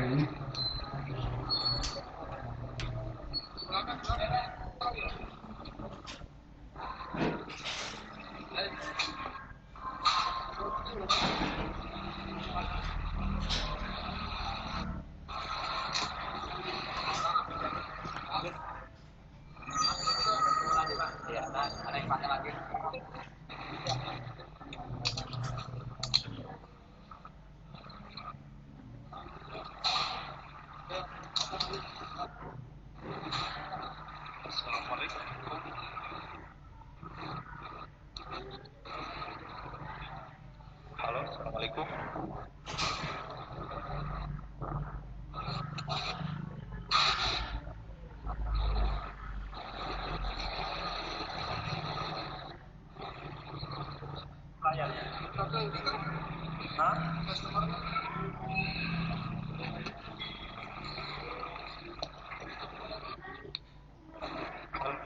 ini. Halo, assalamualaikum.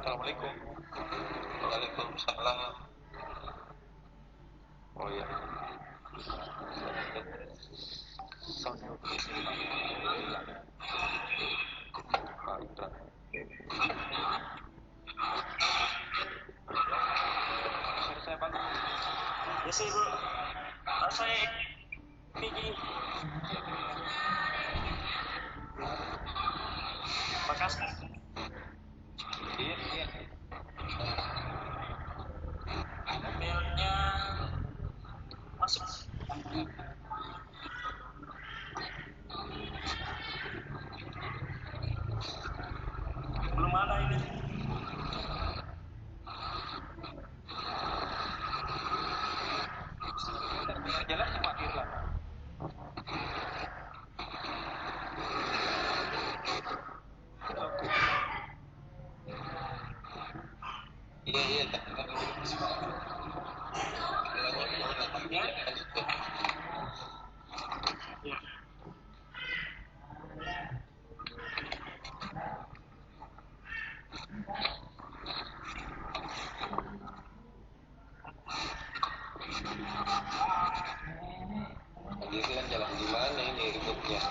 Assalamualaikum. Waalaikumsalam. Oh ya. Ya sih bu, saya ini makasih. Iya. Mailnya masuk. Belum ada ini. Jalan cuma Irlan. Iya, tak. Ya. Irlan jalan di mana ini ributnya?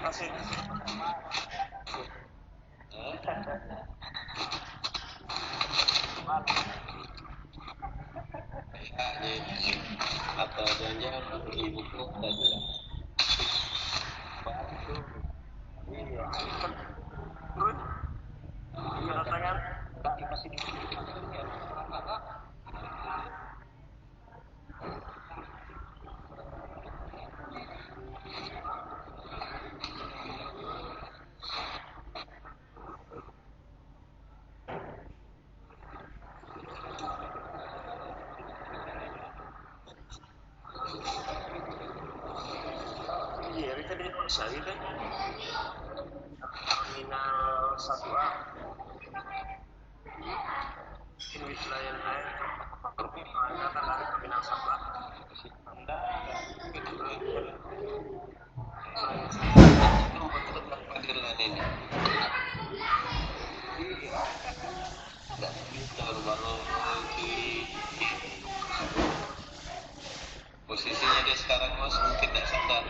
Masih. Atau jangan-jangan ibu kota juga. Iya. Terus kedatangan Masih di sini. iya itu di Sari deh. Terminal 1A. Ini Lion Air. Angkatan dari Terminal 1A. Anda Irlan ini. Nggak bisa baru posisinya dia sekarang mas mungkin tidak sadar.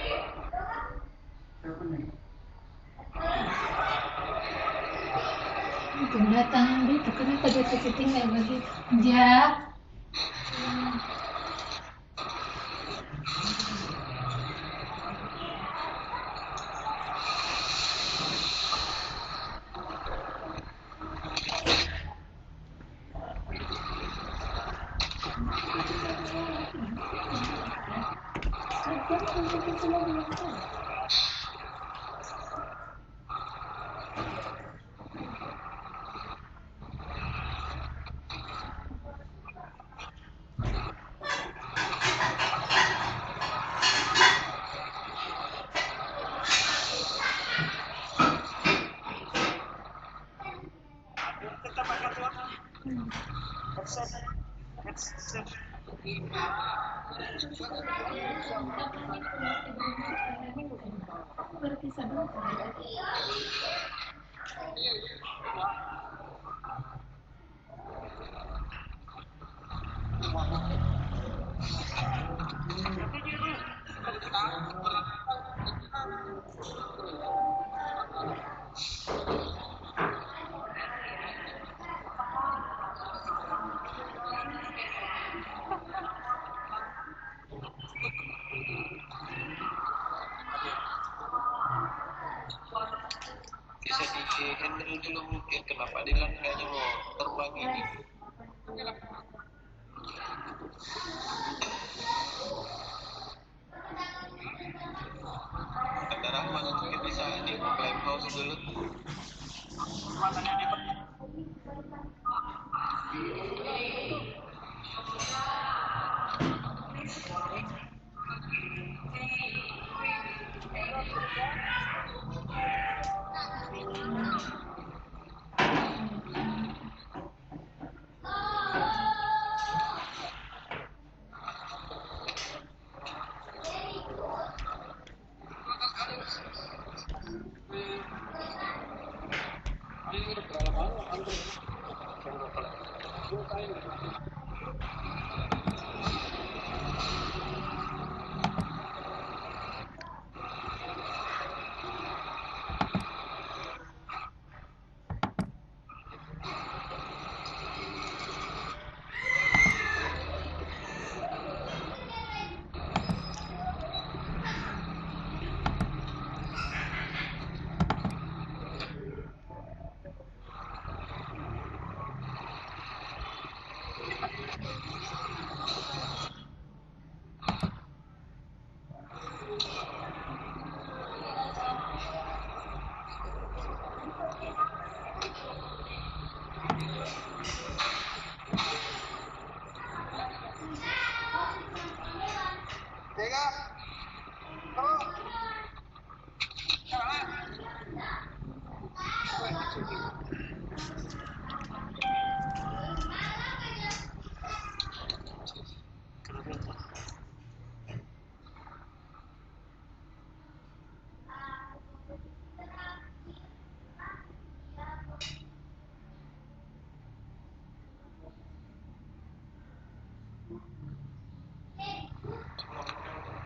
Itu datang itu kenapa dia tertinggal begitu? Ya. Kita pakai tuh. Headset. Berarti sabun. dulu mungkin kenapa Dilan kayaknya mau terbang ini. Ada Rahman mungkin bisa di Clubhouse dulu. Mantannya di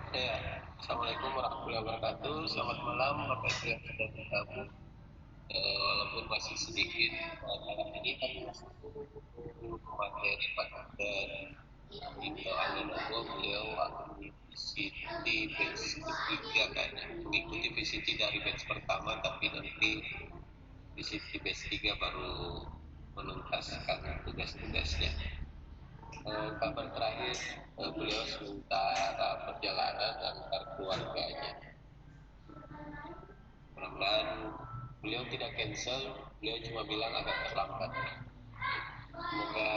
Ya, Assalamualaikum warahmatullahi wabarakatuh. Selamat malam Bapak Ibu yang sudah bergabung. Walaupun masih sedikit, malam ini kami masih materi Pak dan Dito Anggono beliau akan mengikuti batch ketiga kayaknya, mengikuti VCT dari batch pertama, tapi nanti VCT batch 3 baru menuntaskan tugas-tugasnya. Kabar terakhir beliau sementara perjalanan antar keluarganya. Mudah-mudahan beliau tidak cancel, beliau cuma bilang agak terlambat. Semoga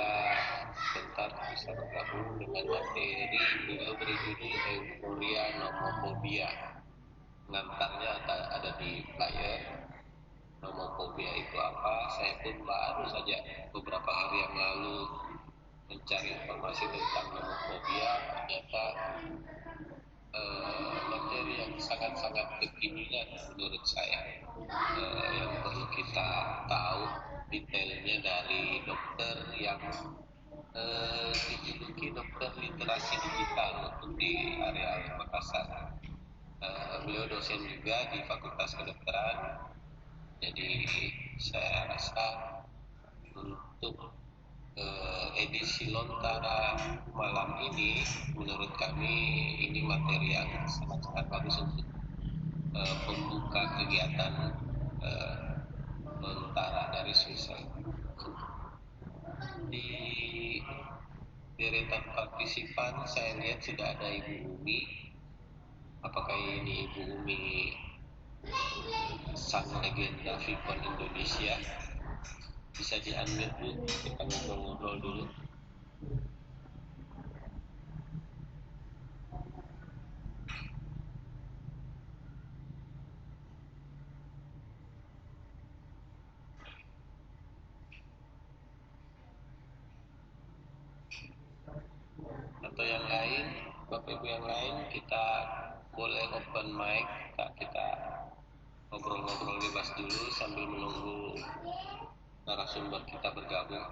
bentar bisa bergabung dengan materi beliau berjudul Euforia Nomophobia. Pengantarnya ada di flyer. Nomophobia itu apa? Saya pun baru saja beberapa hari yang lalu mencari informasi tentang nomophobia. Ternyata materi yang sangat-sangat kekinian menurut saya, yang perlu kita tahu detailnya dari dokter yang dijuluki dokter literasi digital untuk di area Makassar. Beliau dosen juga di Fakultas Kedokteran, jadi saya rasa untuk edisi Lontara malam ini menurut kami ini materi yang sangat-sangat bagus untuk pembuka kegiatan Lontara dari Sulsel. Di deretan partisipan saya lihat sudah ada Ibu Umi. Apakah ini Ibu Umi sang legenda Vicon Indonesia? Bisa di-unmute Bu, kita ngobrol-ngobrol dulu. Atau yang lain, Bapak Ibu yang lain, kita boleh open mic, kita ngobrol-ngobrol bebas dulu sambil menunggu narasumber kita bergabung.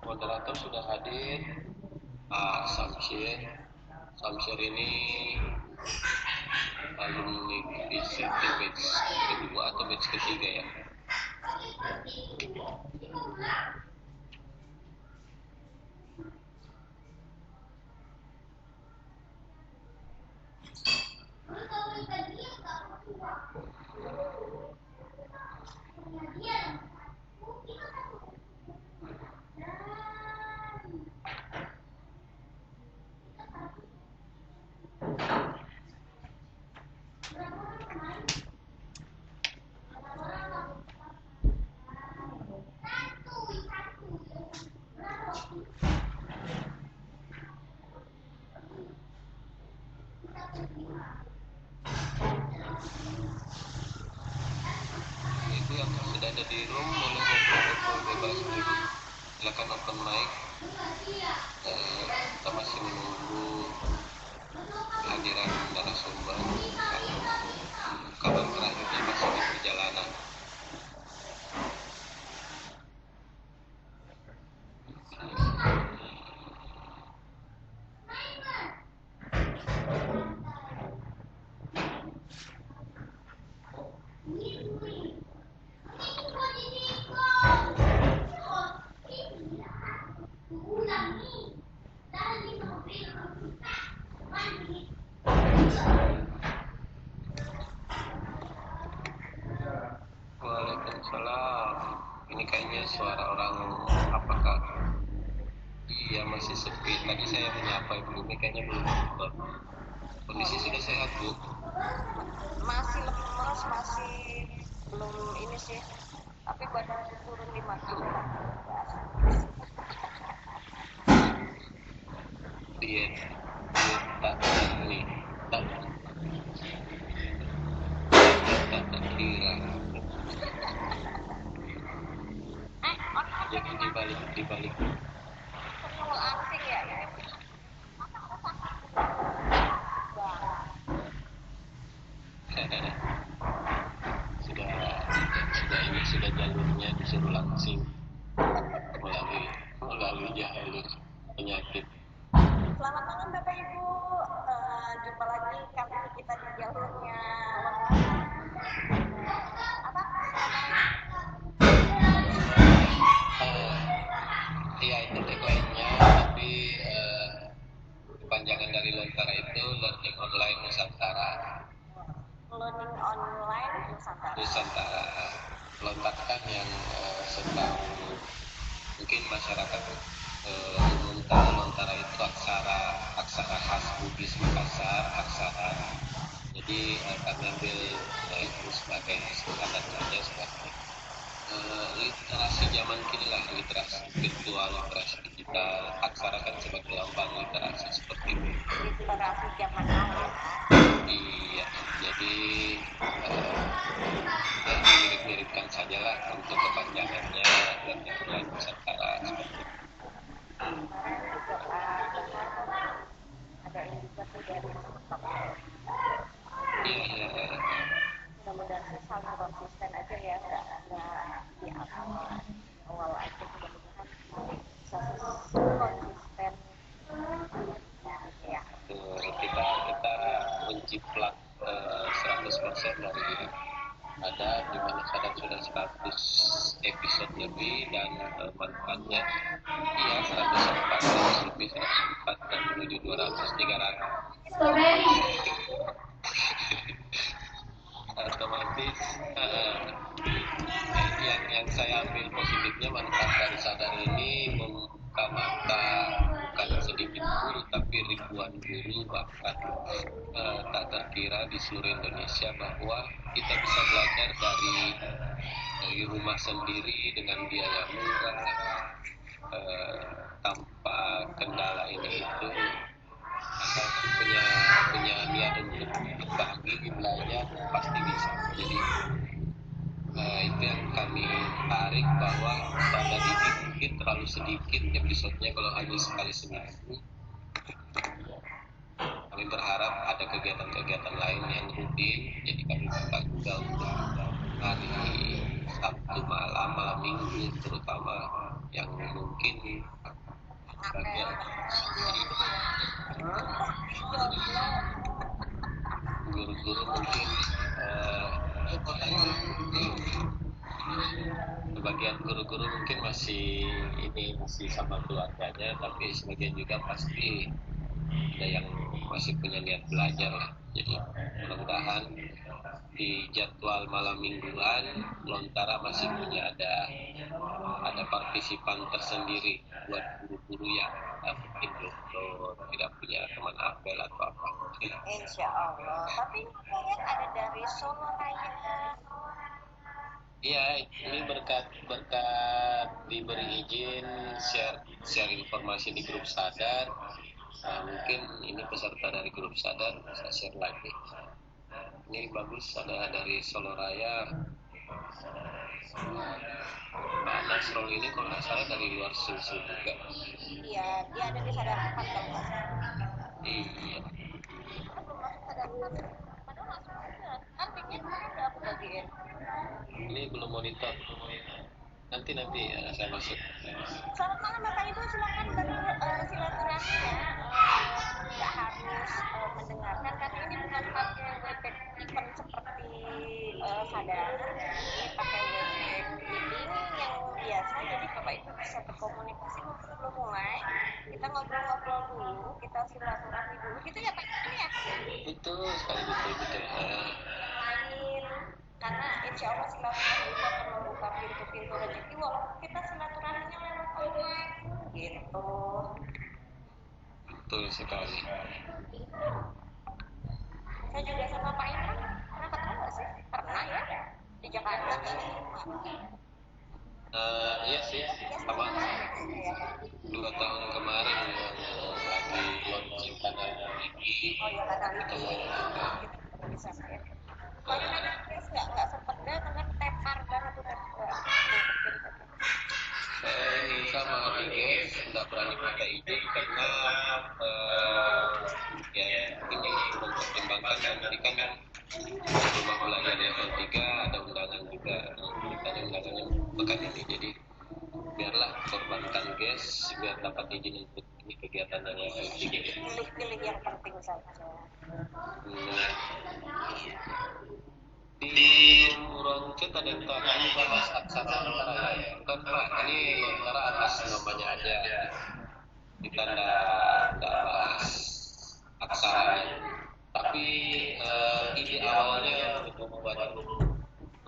Moderator sudah hadir. Samsyir ini alumni VCT batch kedua atau batch ketiga ya. ada di room boleh ngobrol bebas dulu, silakan open mic. Kita masih menunggu kehadiran narasumber. Kabar terakhirnya masih di perjalanan. Waalaikumsalam. Ini kayaknya suara orang apakah? Iya masih sepi. Tadi saya menyapa ibu ini kayaknya belum nonton. Kondisi sudah sehat bu? Masih lemes, masih belum ini sih. Tapi badan turun 5 kilo. Diet tak ini tak terkira. Jadi dibalik Penul asing ya. sudah jalurnya disuruh langsing melalui jalur penyakit. Selamat malam Bapak Ibu. Jumpa lagi kali ini kita di jalurnya apa? Iya itu tagline-nya, tapi kepanjangan dari Lontara itu Learning Online Nusantara. Learning Online Nusantara. Lontara kan yang setahu mungkin masyarakat umum tahu Lontara itu aksara khas Bugis Makassar, aksara. Jadi kami ambil itu sebagai standar saja sebagai literasi zaman kini lah, literasi virtual, literasi digital. Aksara kan sebagai lambang literasi seperti itu. Literasi zaman now. Iya, jadi mirip-miripkan saja lah untuk kepanjangannya dan yang Nusantara seperti itu. Ada indikator dari Iya. Mudah-mudahan sih saling konsisten aja ya, nggak di awal aja, mudah-mudahan bisa konsisten ya. Kita menciplak 100% dari ada di mana sadar sudah 100 episode lebih dan manfaatnya iya 104 lebih 104 dan menuju 200 300 otomatis yang saya ambil positifnya manfaat dari sadar ini membuka mata bukan sedikit guru tapi ribuan guru bahkan tak terkira di seluruh Indonesia bahwa kita bisa belajar dari rumah sendiri dengan biaya murah tanpa kendala ini itu asal punya niat untuk berbagi belajar pasti bisa. Jadi itu yang kami tarik bahwa sadar ini mungkin terlalu sedikit episodenya kalau hanya sekali seminggu. Kami berharap ada kegiatan-kegiatan lain yang rutin, jadi kami buka juga untuk hari Sabtu malam minggu terutama yang mungkin bagian guru-guru mungkin sebagian guru-guru mungkin masih sama keluarganya, tapi sebagian juga pasti ada yang masih punya niat belajar lah. Jadi mudah-mudahan di jadwal malam mingguan Lontara masih punya ada partisipan tersendiri buat guru-guru yang mungkin belum tidak punya teman apel atau apa. Insya Allah. Tapi yang ada dari Solo Raya. Iya, ini berkat diberi izin share informasi di grup sadar. Nah, mungkin ini peserta dari grup sadar bisa share lagi. Ini bagus ada dari Solo Raya. Mbak Nasrul ini kalau nggak salah dari luar Sulsel juga. Iya, dia ada di Sadar 4 kalau nggak salah. Iya. Kita belum masuk Sadar 4. Padahal masuk aja. Kan linknya kemarin udah aku bagiin. Ini belum monitor. Nanti ya, saya masuk. Selamat malam Bapak Ibu, silakan silaturahmi ya. Nggak harus mendengarkan karena ini bukan pakai webback event seperti Sadar. Ini pakai webback meeting yang biasa, jadi Bapak Ibu bisa berkomunikasi sebelum mulai. Kita ngobrol-ngobrol dulu, kita silaturahmi dulu, gitu ya Pak ya? Betul sekali, betul. Main, karena insya Allah silaturahmi itu akan membuka pintu-pintu rezeki walaupun kita silaturahminya lewat online gitu. Betul sekali. Saya juga sama Pak Imran pernah ketemu nggak sih? Pernah ya di Jakarta kan? Iya sih, sama 2 tahun kemarin yang lagi launching kanal ini. Oh ya kanal ini kita bisa ya. Kemarin ada case nggak sempet datang kan, tepar banget udah Ini sama guys, nggak berani pakai ide karena ya ini mempertimbangkan nanti kan rumah belajar level 3 ada undangan juga, ada undangan yang pekan ini, jadi biarlah korbankan guys biar dapat izin untuk ini kegiatan yang level 3. Pilih yang penting saja. Di Roncet ada yang tanya ini bahas aksara lontara ya? Bukan Pak, ini lontara atas namanya aja. Kita nggak bahas aksaranya. Tapi ide awalnya untuk membuat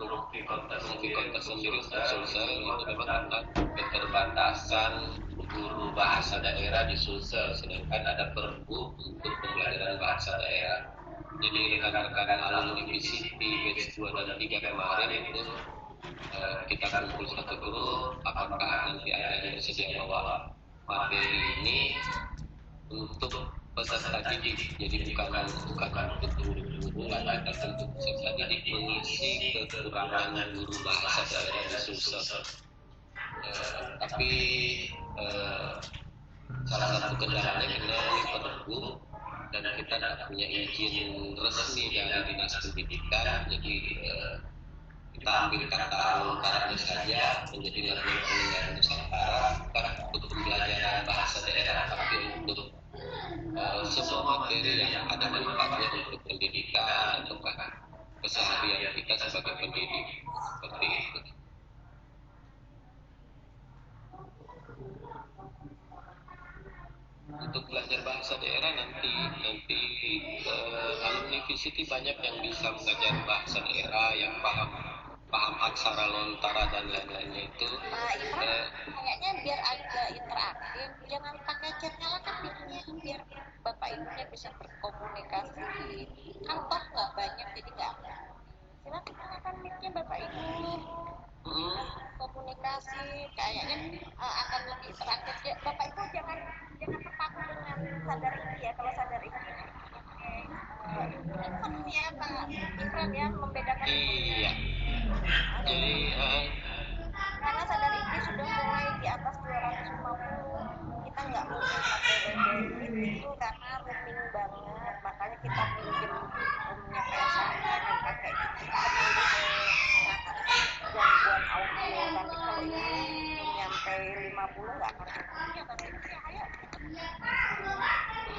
multi kontes sendiri untuk Sulsel itu memang karena keterbatasan guru bahasa daerah di Sulsel, sedangkan ada perbu untuk pembelajaran bahasa daerah. Jadi rekan-rekan alumni VCT batch 2 dan 3 kemarin itu kita kumpul satu grup, apakah nanti ada yang bersedia bawa materi ini untuk peserta didik. Jadi bukan untuk guru-guru lain, tapi untuk peserta didik mengisi kekurangan guru bahasa daerah di Sulsel. Tapi salah satu kendalanya karena ini perbu dan kita tidak punya izin resmi dari dinas pendidikan, jadi kita ambil kata lontaranya saja menjadi learning pendidikan Nusantara, bukan untuk pembelajaran bahasa daerah, tapi untuk semua materi yang ada manfaatnya untuk pendidikan atau keseharian kita sebagai pendidik, seperti itu. Untuk belajar bahasa daerah nanti alumni VCT banyak yang bisa mengajar bahasa daerah, yang paham aksara lontara dan lain-lainnya itu. Kayaknya biar agak interaktif, jangan pakai chat, nyalakan mic-nya biar Bapak Ibunya bisa berkomunikasi. Kan toh nggak banyak, jadi nggak. Silakan nyalakan mic-nya Bapak Ibu. Komunikasi kayaknya akan lebih interaktif. Ya, Bapak Ibu jangan terpaku dengan Sadar ini ya. Kalau Sadar ini event ya Pak Imran ya, membedakan. Iya. Jadi karena Sadar ini sudah mulai di atas 250, kita nggak mungkin pakai website itu karena roaming banget, makanya kita pinjam roomnya PSAN dan pakai gangguan audio. Tapi kalau ini belum nyampe 50 nggak akan ya Bapak Ibu ya,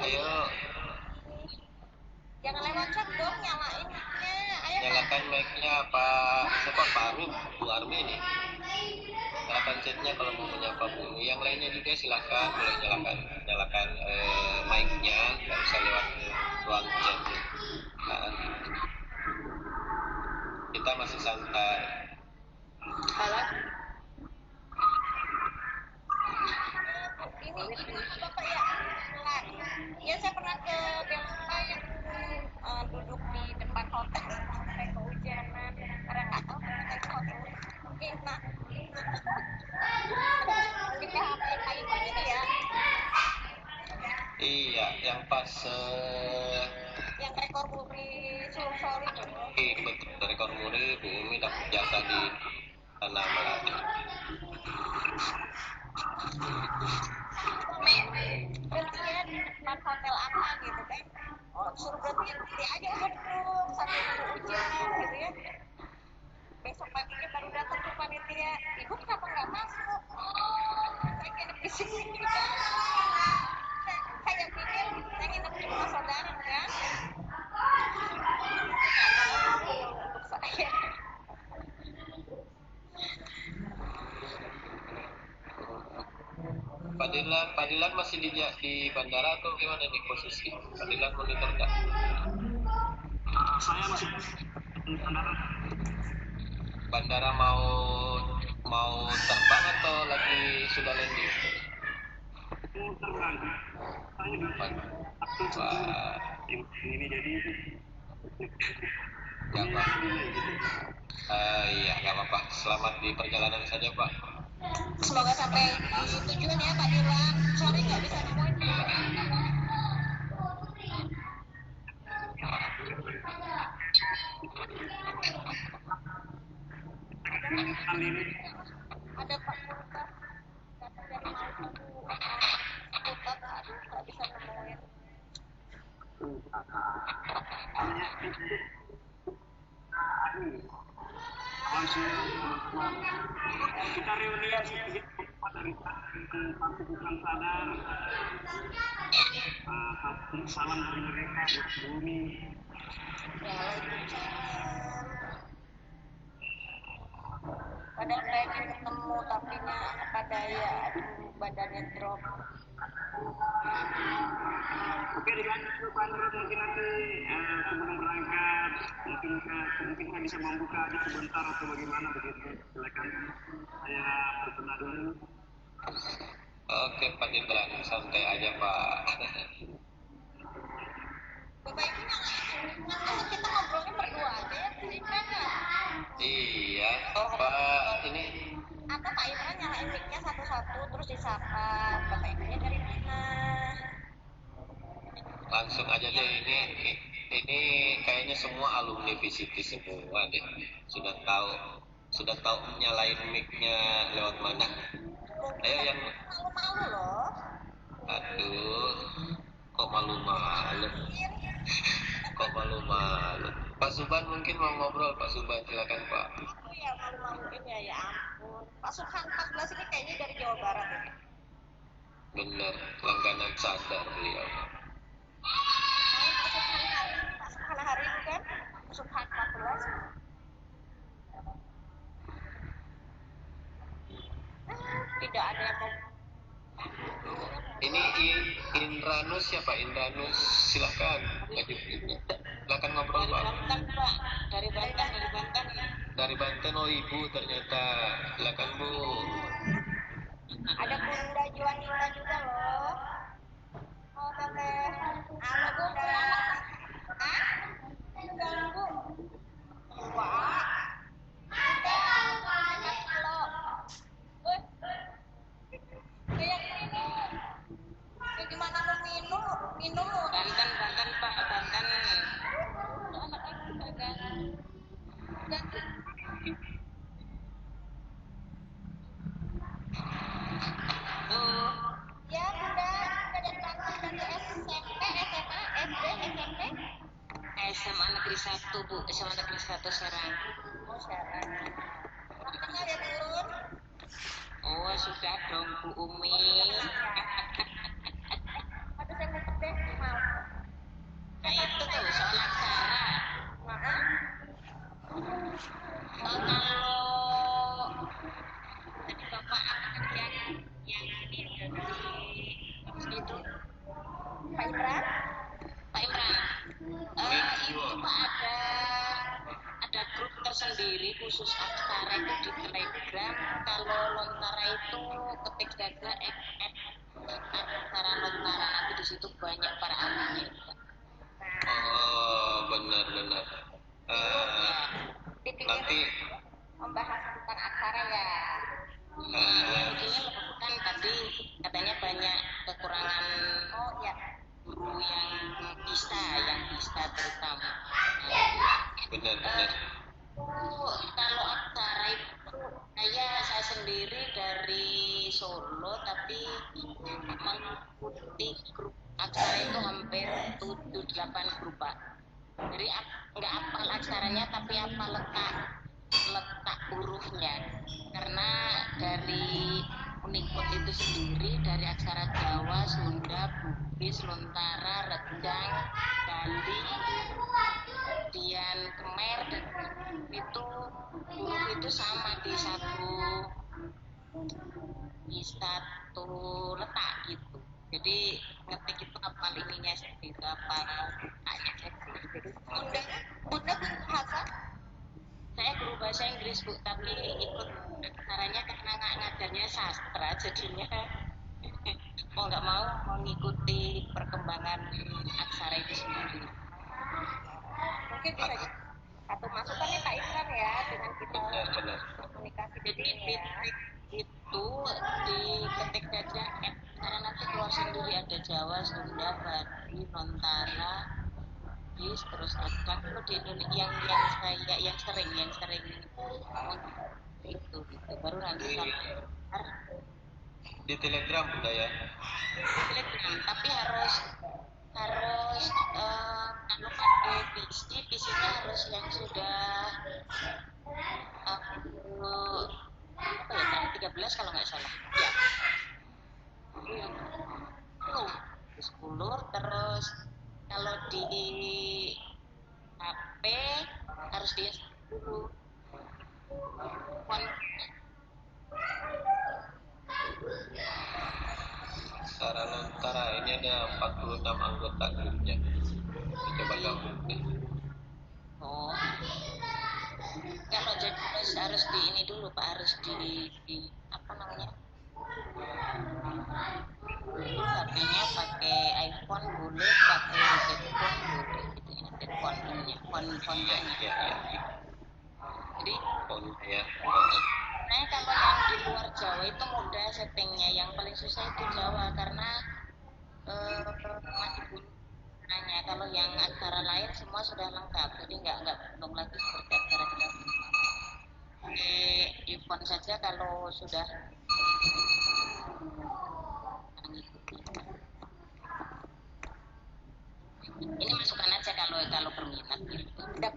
ayo jangan lewat chat dong, nyalain mic-nya. Ayo nyalakan mic-nya Pak Armi, Bu Armi ini. Nyalakan chat-nya kalau mau menyapa Bu. Yang lainnya juga silakan boleh nyalakan mic-nya, nggak usah lewat ruang chat. Kita masih santai. halo. Ini Bapak ya, ya saya pernah ke Belanda yang duduk di depan hotel sampai kehujanan karena nggak tahu ternyata itu hotel enak. Kita kayu gitu ya. Iya, yang pas yang rekor muri Sulsel itu. betul, rekor muri Bu Umi dapat jatah di tanah Melati. Berarti ya di depan hotel apa gitu kan? Oh, suruh berarti nanti aja duduk sambil nunggu hujan gitu ya. Besok paginya baru datang ke panitia. Ibu kenapa nggak masuk? Saya nginep di sini. Saya pikir saya nginep di rumah saudara kan? Untuk saya. Padilan masih di bandara atau gimana nih posisi? Padilan monitor nggak? Saya masih di bandara. Bandara mau terbang atau lagi sudah landing? Terbang. Saya di Wah, ini jadi nggak apa. Iya, nggak apa-apa. Selamat di perjalanan saja, Pak. Semoga sampai di tujuan ya Pak Dirwan. Sorry nggak bisa nemuin. Ada Pak Purta datang dari Maluku. Purta, aduh nggak bisa nemuin. kita reunian sedikit dari bukan sadar salam dari mereka buat bumi. Padahal pengen ketemu tapi apa daya, aduh badannya drop. Oke, dilanjut ke Pak Nurul, mungkin nanti sebelum berangkat mungkin saya bisa membuka aja sebentar atau bagaimana begitu. Silakan saya berkenan dulu. Oke, Pak Indra, santai aja, Pak. Bapak Ibu nyalain, kita ngobrolnya berdua aja ya, Pak Imran ya? Iya, Pak, ini Atau Pak Imran nyalain mic-nya satu-satu terus disapa, Bapak Ibunya dari mana? langsung aja deh, ini kayaknya semua alumni VCT semua deh. Sudah tahu nyalain mic-nya lewat mana. Ayo yang Malu-malu loh. aduh, kok malu-malu. Kok malu-malu. Pak Suban mungkin mau ngobrol, Pak Suban, silakan, Pak. Aku ya malu-maluin ya ampun. Pak Subhan 14 ini kayaknya dari Jawa Barat ini. Bener, langganan sadar beliau. Pak Subhan hari ini kan? Pak Subhan 14. Tidak ada yang mau. Ini Indranus siapa? Indranus, silakan. Silakan ngobrol, Pak. Banten, Pak. Dari Banten. Dari Banten, oh Ibu ternyata. Silakan, Bu. Ada Bunda Juanita juga loh. Oh, Teteh. Halo, Bunda. Hah? Ganggu. Wah. Halo. Kayak minum. Ya gimana mau minum? Minum. Banten Pak, Banten. Ya, Bunda dari Banten, dari SMP, SMA, SD, SMP. SMA Negeri 1, Bu. SMA Negeri 1 Serang. Oh, Serang. Kenal ya, Bun? Oh, sudah dong, Bu Umi. Aduh, saya mau deh, mau. Nah, itu tuh soal aksara. Maaf. Kalau tadi Bapak yang ini dari itu Pak Imran? Pak Imran, itu Pak ada grup tersendiri khusus aksara itu di Telegram. Kalau lontara itu ketik saja aksara lontara, nanti di situ banyak para ahlinya. Oh, benar. Nanti Membahas tentang aksara ya. Intinya kan tadi katanya banyak kekurangan Oh iya. guru yang bisa terutama. benar. Kalau aksara itu Saya sendiri dari Solo, tapi mengikuti grup aksara itu hampir 7-8 grup, Pak. Jadi nggak hafal aksaranya, tapi apa letak hurufnya. Karena dari Unicode itu sendiri, dari aksara Jawa, Sunda, Bugis, Lontara, Rejang, Bali, kemudian Khmer, dan itu huruf itu sama di satu letak gitu. Jadi ngetik itu hafal ininya sendiri, apa letaknya sendiri. Jadi Bunda guru bahasa? saya guru bahasa Inggris, Bu, tapi ikut caranya karena ngajarnya sastra, jadinya mau nggak mau mengikuti perkembangan aksara itu sendiri. Mungkin bisa jadi satu masukan nih Pak Iksan ya, dengan kita Benar. komunikasi. Jadi begini ya. itu diketik saja karena nanti keluar sendiri, ada Jawa, Sunda, Bali, Lontara, Bugis, terus Rejang. Itu di Indonesia yang sering itu gitu. Baru nanti kalau Di Telegram Bunda ya. Telegram, tapi harus kalau pakai PC-nya harus yang sudah tahun 13 kalau nggak salah ya. 10 terus kalau di HP harus di dulu. Aksara Lontara ini ada 46 anggota grupnya. Coba gabung nih. Oh, kalau jadi harus di ini dulu Pak, harus di apa namanya? HP-nya pakai iPhone boleh, pakai headphone boleh gitu ya, headphone-nya. Ya. Jadi Ya. kalau yang di luar Jawa itu mudah settingnya, yang paling susah itu Jawa karena masih gunanya. Kalau yang aksara lain semua sudah lengkap, jadi nggak belum lagi seperti aksara kita. Iphone saja kalau sudah mengikuti. Ini masukan aja kalau berminat gitu. Terima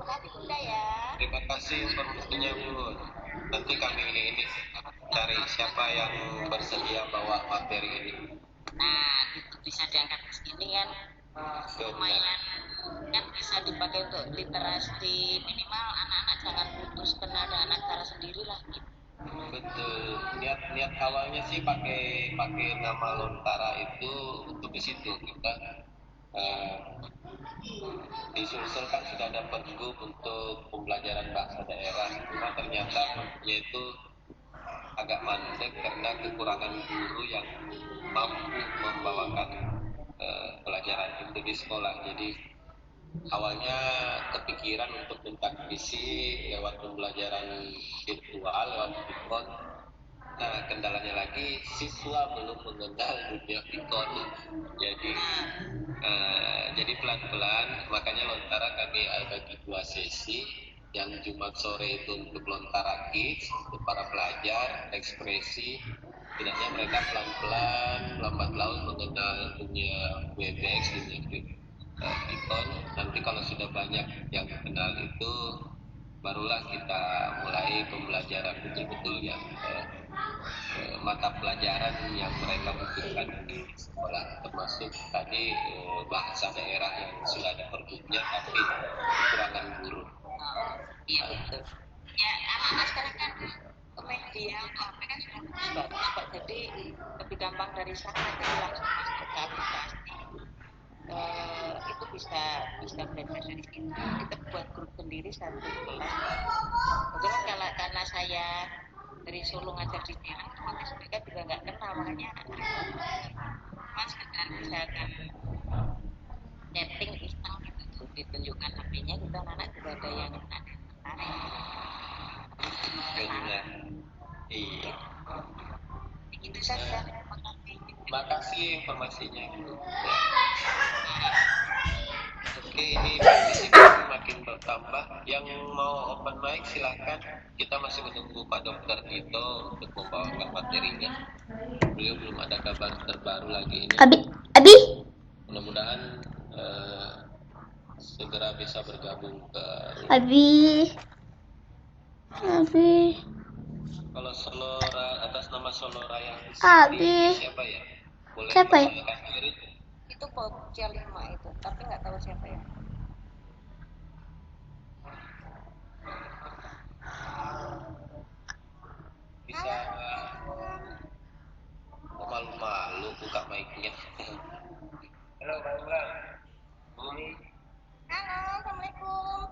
kasih Bunda ya. Terima kasih informasinya Bu. Nanti kami ini cari siapa yang bersedia bawa materi ini. Nah, itu bisa diangkat ke sini kan. Lumayan kan, bisa dipakai untuk literasi, minimal anak-anak jangan putus kenal dengan aksara sendiri lah gitu. Betul. Niat awalnya sih pakai nama Lontara itu untuk di situ kita disusul kan sudah ada pergub untuk pembelajaran bahasa daerah, cuma ternyata menurutnya itu agak mandek karena kekurangan guru yang mampu membawakan pelajaran itu di sekolah. Jadi awalnya kepikiran untuk mengisi lewat pembelajaran virtual lewat Vicon. Nah, kendalanya lagi siswa belum mengenal dunia Vicon. Jadi pelan-pelan, makanya Lontara kami bagi 2 sesi. Yang Jumat sore itu untuk Lontara Kids, untuk para pelajar, ekspresi. Tidaknya mereka pelan-pelan, lambat laun mengenal dunia Webex, dunia Vicon. Nanti kalau sudah banyak yang kenal itu, barulah kita mulai pembelajaran betul-betul yang mata pelajaran yang mereka butuhkan di sekolah, termasuk tadi bahasa daerah yang sudah ada pergubnya tapi kekurangan guru. Iya betul. Ya anak-anak sekarang kan media untuk HP kan sudah bagus Pak, jadi lebih gampang dari sana, jadi langsung masuk ke aplikasi. Itu bisa belajar dari situ. Kita buat grup sendiri satu kelas. Kebetulan karena saya dari Solo ngajar di Serang, otomatis mereka juga nggak kenal, makanya mas sekedar misalkan chatting iseng gitu, ditunjukkan HP-nya, kita anak juga ada yang tertarik. Benar. Iya. Itu saja. Makasih informasinya Bu. Oke, ini semakin bertambah. Yang mau open mic silahkan. Kita masih menunggu Pak Dokter Tito untuk membawakan materinya. Beliau belum ada kabar terbaru lagi ini. Abi. Mudah-mudahan segera bisa bergabung ke Abi. Kalau Solora atas nama Solora yang Abi. siapa ya? Boleh Siapa ya? perkenalkan diri? Itu bocil 5 itu, tapi nggak tahu siapa ya. Bisa malu-malu buka mic-nya. Halo, Mbak Ulan. Bumi. Halo, assalamualaikum.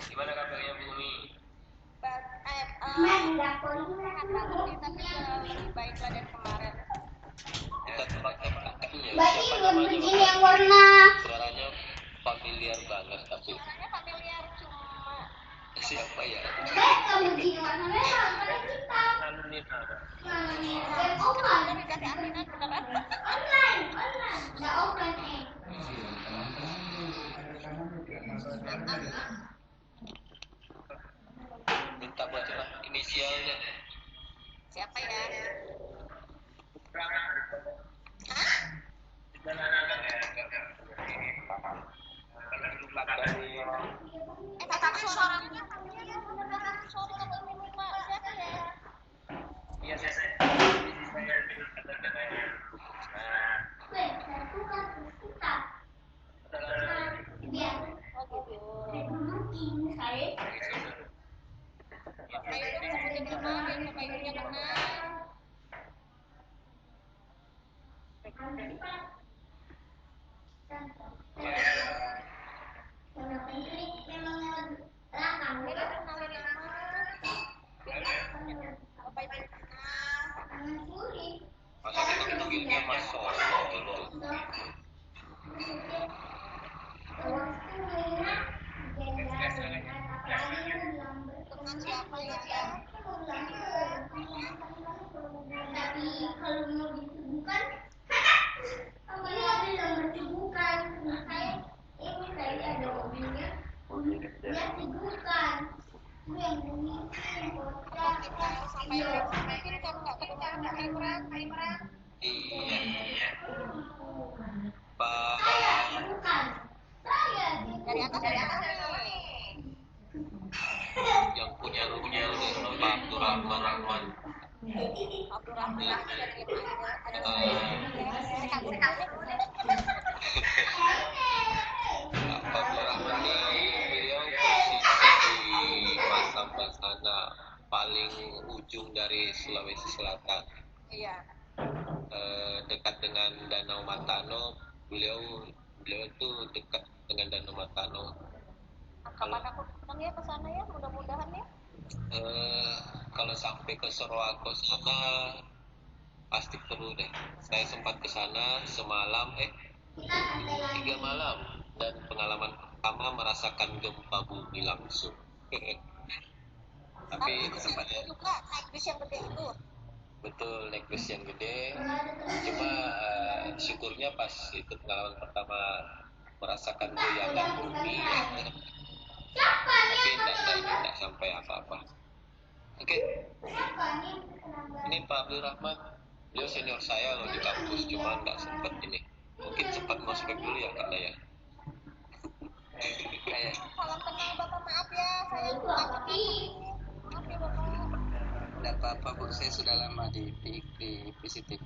Gimana kabarnya Bumi? Sehat banget sih, tapi lebih baik lah dari kemarin. Kita tebak-tebakannya. Berarti Siapa belum namanya? begini yang warna. Suaranya familiar banget tapi Suaranya familiar, cuma siapa ya? Mereka begini warna merah, warna hitam. udah dikasih asinan beneran. Online. Nggak offline. Minta bocoran inisialnya. Siapa ya? Tapi suaranya familiar beneran. Sorry kalau ini Pak, siapa ya? Iya, saya. Oh gitu. Pak Yudin sebutin nama biar Pak Yudinnya kenal. Mira kenalin nama. Biar Bapak Ibu kenal. Masa kita panggilnya Mas Solo gitu. Dengan siapa ya? Tapi kalau mau disibukan, kamu nggak bisa bersibukan. Saya ini tadi ada mobilnya, dia sibukan. Itu yang bunyi, bocah. Kita sampai mungkin kalau nggak kedengaran Pak Imran. Iya. Pak Bukan. Saya Dari atas nih. yang punya rumahnya Pak Abdurrahman. Abdurrahman dari Pak Abdurrahman ini beliau posisi di Masamba paling ujung dari Sulawesi Selatan. Iya. Dekat dengan Danau Matano. Beliau tuh dekat dengan Danau Matano. Kapan aku datang ya ke sana ya, mudah-mudahan ya. Kalau sampai ke Sorowako sana pasti perlu deh. Saya sempat ke sana semalam 3 malam dan pengalaman pertama merasakan gempa bumi langsung. Tapi tempatnya juga naik bis yang gede itu. betul, naik bus yang gede. Cuma syukurnya pas itu pengalaman pertama merasakan goyangan bumi ya. Tapi tidak sampai apa-apa. Oke. Ini Pak Abdurrahman, beliau senior saya loh di kampus, cuma nggak sempat ini. Mungkin sempat ngospek dulu ya Kak ya. Kayak Salam kenal Bapak, maaf ya, saya lupa. Maaf ya Bapak. tidak apa-apa Bu, saya sudah lama di PCT.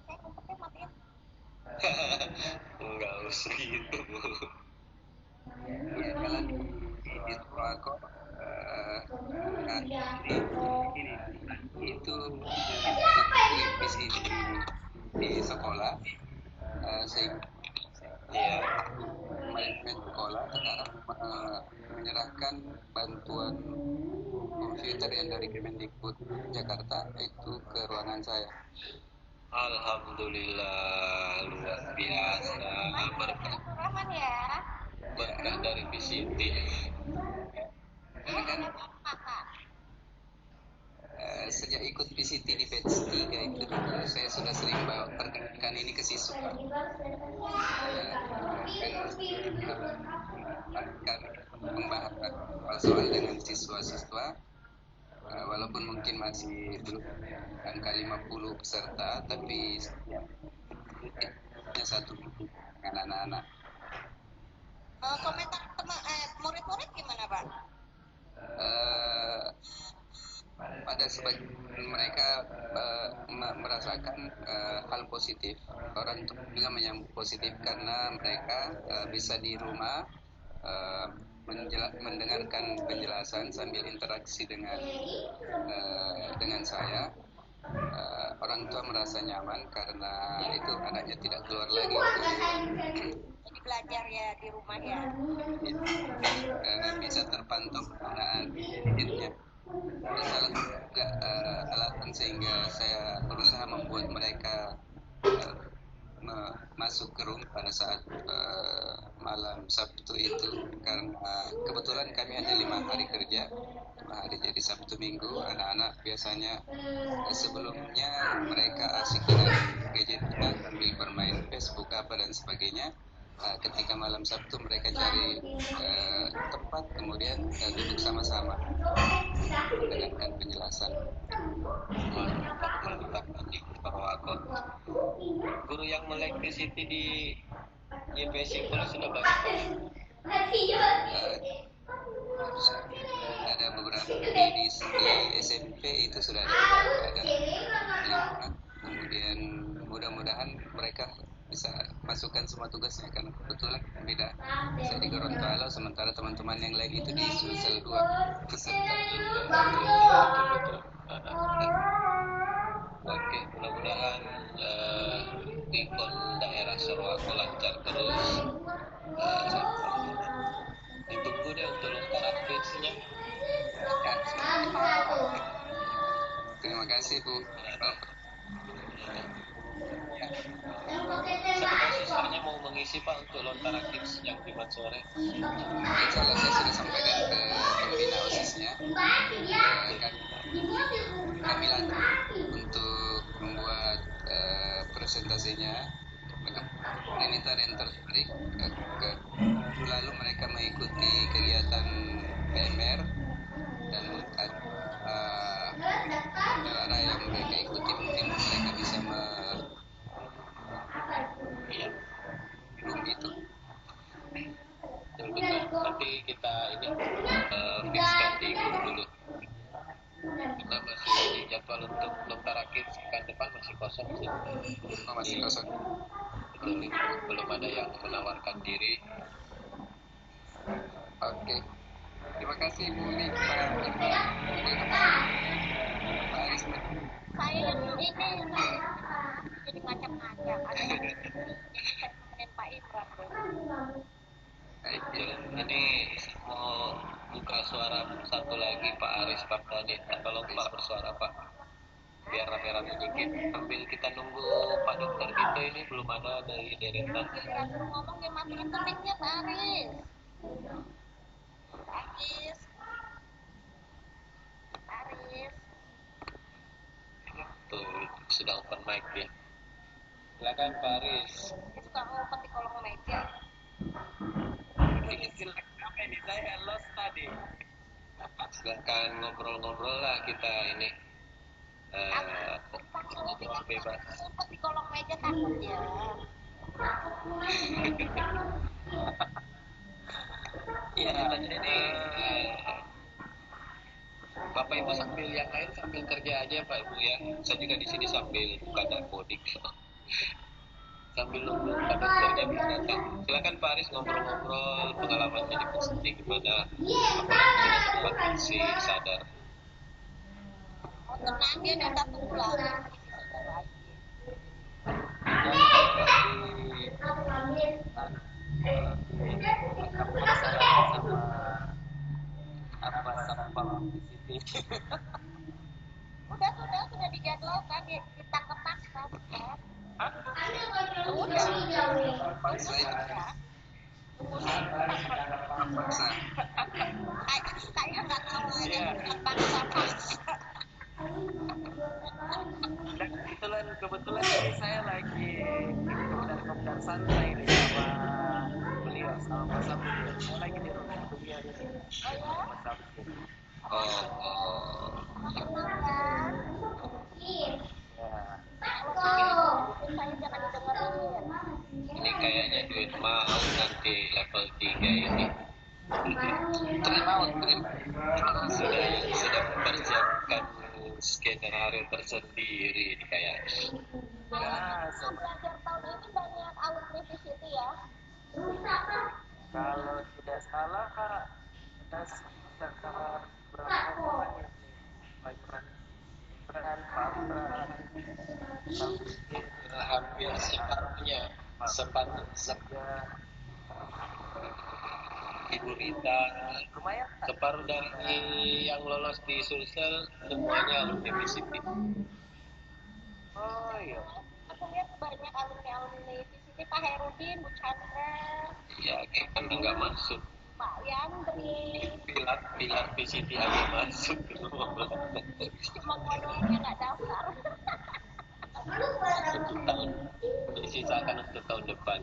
Saya ngumpetnya matiin. Enggak usah gitu Bu. Ya, kalau di Sorowako ini itu di sekolah sehingga Iya. manajemen sekolah sekarang menyerahkan bantuan komputer yang dari Kemendikbud Jakarta itu ke ruangan saya. Alhamdulillah, luar biasa. Rahman ya. Berkah dari PCT. Karena kan sejak ikut PCT di batch 3 itu saya sudah sering bawa perkenalkan ini ke siswa. Akan membahas soal dengan siswa-siswa, walaupun mungkin masih belum angka 50 peserta, tapi hanya satu dengan anak-anak. Komentar murid-murid gimana, Pak? Pada sebagian mereka merasakan hal positif. Orang tua juga menyambut positif karena mereka bisa di rumah mendengarkan penjelasan sambil interaksi dengan saya. Orang tua merasa nyaman karena itu anaknya tidak keluar lagi. Jadi belajar ya di rumah ya. Bisa terpantau anak-anaknya. Salah juga alasan sehingga saya berusaha membuat mereka masuk ke rumah pada saat malam Sabtu itu, karena kebetulan kami hanya 5 hari kerja, 5 hari, jadi Sabtu Minggu anak-anak biasanya sebelumnya mereka asik dengan gadgetnya sambil bermain Facebook apa dan sebagainya. Ketika malam Sabtu mereka cari tempat, kemudian duduk sama-sama mendengarkan penjelasan. Mantap bahwa guru yang melektisiti di YPS Sekolah sudah banyak. Ada beberapa di SMP itu sudah ada 5. Kemudian mudah-mudahan mereka bisa masukkan semua tugasnya, karena kebetulan beda. Saya di Gorontalo, sementara teman-teman yang lain itu di Sulsel 2 peserta. Oke, mudah-mudahan di daerah Sorowako lancar terus. Ditunggu deh untuk lontar aktifnya. Terima kasih Bu. Siapa tahu siswanya mau mengisi Pak untuk lontar aktif yang Jumat sore. Insyaallah saya sudah sampaikan ke pembina OSIS-nya. Kami lanjut untuk membuat presentasinya. Monitor yang tertarik, lalu mereka mengikuti kegiatan PMR dan cara yang mereka ikuti mungkin mereka bisa belum itu. Betul. Nanti kita ini fixkan di grup dulu. Kita masih jadwal untuk lontar aktif pekan depan masih kosong sih. Masih kosong. Belum ada yang menawarkan diri. Oke. Terima kasih Bu Nik. Pak Aris. Saya yang ini jadi macam-macam. Ada yang Pak Imran. Ini mau buka suara satu lagi Pak Aris Pak Dani. Tolong Pak bersuara Pak. Biar rame-rame dikit sambil kita nunggu Pak Dokter Dito ini belum ada dari deretan. Ngomong yang matiin mic-nya Pak Aris. Aris. Tuh sudah open mic ya. Silakan Pak Aris. Dia suka ngumpet di kolong meja. Apa ini saya lost tadi. Silakan ngobrol-ngobrol lah kita ini. Ngobrol bebas. Ngumpet di kolong meja takut ya. Iya, ini Bapak Ibu sambil yang lain sambil kerja aja Pak Ibu ya. Saya juga di sini sambil buka dapodik. Sambil nunggu Pak Dokternya belum datang. Silakan Pak Aris ngobrol-ngobrol pengalamannya di Pesiti kepada apa yang sudah sempat si sadar. Tenang dia datang pulang. Sudah dijadwalkan kita kepaksa. Saya nggak tahu aja paksa. Kebetulan ini saya lagi kopdar santai nih sama beliau, sama Mas Sabtu. Saya lagi di rumah beliau ini. Mas Sabtu. Ya. Saya jangan didengerin. Ini kayaknya duit mau nanti level 3 ini. Terima. Sudah mempersiapkan skenario tersendiri ini kayaknya. Ya, Belajar tahun ini banyak alumni VCT ya. kalau tidak salah Kak, ada sekitar berapa orang ini? Baiklah. Hampir separuhnya Ibu Rita Lumayan Kak. separuh dari yang lolos di Sulsel semuanya alumni VCT. Oh iya. Aku lihat banyak alumni VCT, Pak Herudin, Bu Chandra, Ya kan nggak masuk. Pak Yandri. Pilar VCT aja masuk Cuma gua doang yang nggak daftar. untuk tahun disisakan untuk tahun depan.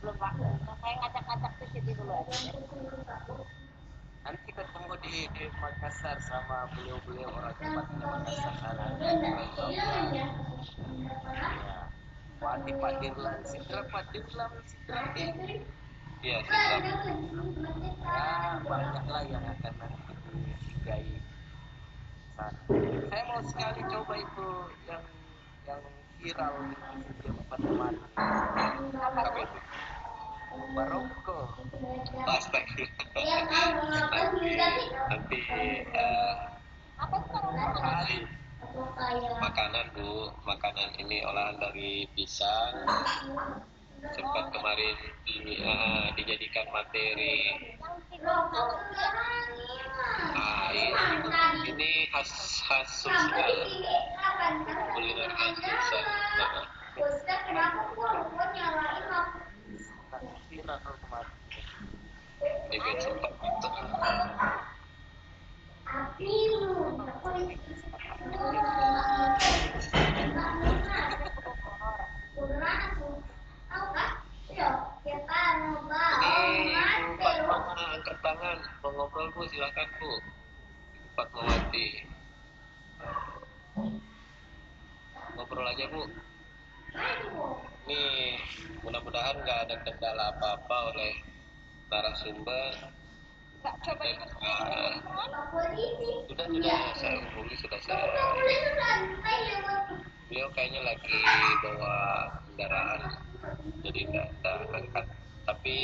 Belum Pak. Saya ngajak-ngajak VCT dulu aja. Nanti ketemu di Makassar sama beliau-beliau orang tempatnya Makassar sana. Ya. Pak Dirlan Sidra ini. Iya, siap. Ya, banyak lah yang akan nanti disinggahi sana. Saya mau sekali coba itu yang viral di tempat kemarin. Apa itu? Barongko. Nanti Apa itu orang makanan ini olahan dari pisang. Sempat kemarin dijadikan materi. Ini khas Sulsel, kuliner khas Sulsel. Viral kemarin. Juga sempat ini Bu Fatma angkat tangan, mau ngobrol Bu, silakan Bu. Fatmawati. Ngobrol aja Bu. Ini mudah-mudahan nggak ada kendala apa-apa oleh narasumber. Nggak coba Sudah saya hubungi, beliau kayaknya lagi bawa kendaraan jadi nggak angkat, tapi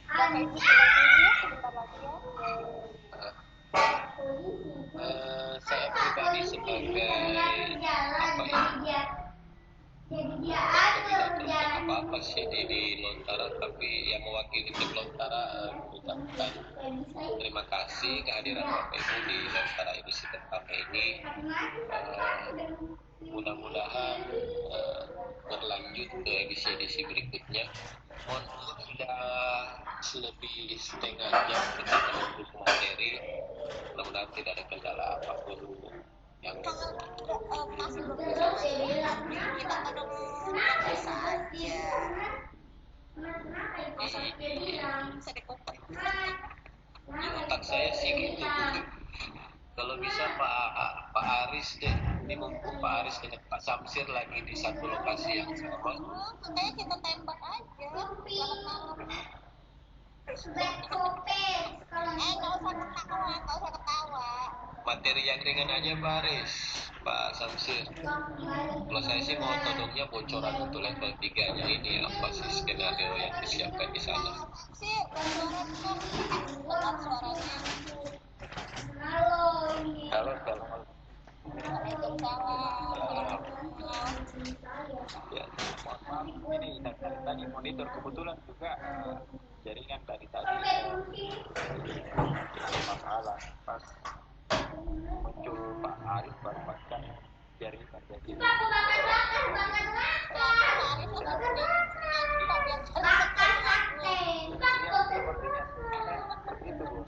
Bapak Ibu sebentar lagi ya. saya pribadi sebagai apa sih di Lontara, tapi yang mewakili tim Lontara mengucapkan terima kasih kehadiran Bapak Ibu di Lontara edisi pertama ini. Mudah-mudahan berlanjut ke edisi-edisi berikutnya. Mohon sudah lebih setengah jam kita menunggu materi. Mudah-mudahan tidak ada kendala apapun yang Masih belum bisa kita kadang nggak bisa aja. Bisa dikotak. di otak saya sih gitu. Kalau bisa Pak Aris deh, ini mumpung Pak Aris dengan Pak Samsir lagi di satu lokasi yang sama. Makanya kita tembak aja. Nggak usah ketawa. Materi yang ringan aja Pak Aris, Pak Samsir. Kalau saya sih mau todongnya bocoran untuk level 3-nya ini apa sih skenario yang disiapkan di sana. Sih, dengar suaranya. Kalau ya, mohon maaf ini dari tadi monitor kebetulan juga jaringan tadi masalah pas muncul Pak Arif baru pasang jaringan jadi sepertinya itu Bu.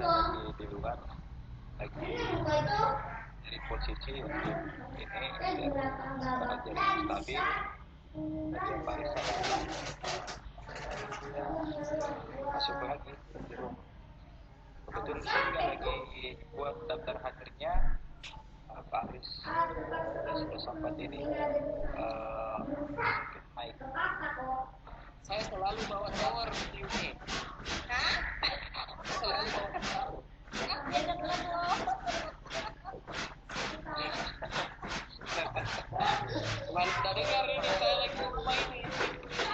lagi di luar, lagi dari posisi untuk ini supaya jadi stabil. Tadi yang Paris saya masuk lagi di rumah. Kebetulan saya juga lagi buat daftar hadirnya Pak Aris sudah sempat ini naik. Saya selalu bawa tower di sini. Selalu bawa tower. Mana dengar ini saya lagi di rumah ini.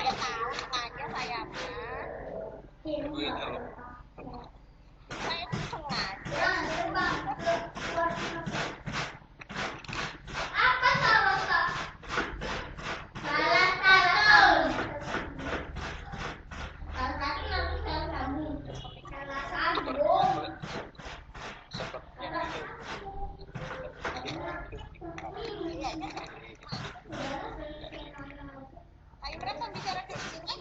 Ya tahu aja saya mah. Saya tuh sengaja. Pak Imran kan bicara ke sini.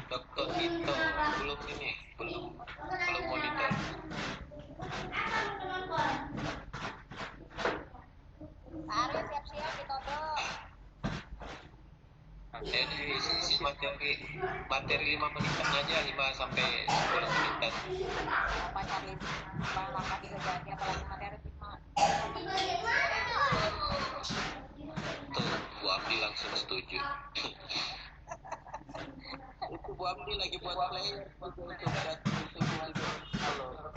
Dokter Tito belum monitor. Pak Aris siap-siap ditodong. Jadi isi materi 5 menitan aja, 5 sampai 10 menitan. Apa cari langkah dikerjaannya apalagi materi 5. Tuh, Bu Abdi langsung setuju. Itu Bu Abdi lagi buat player halo.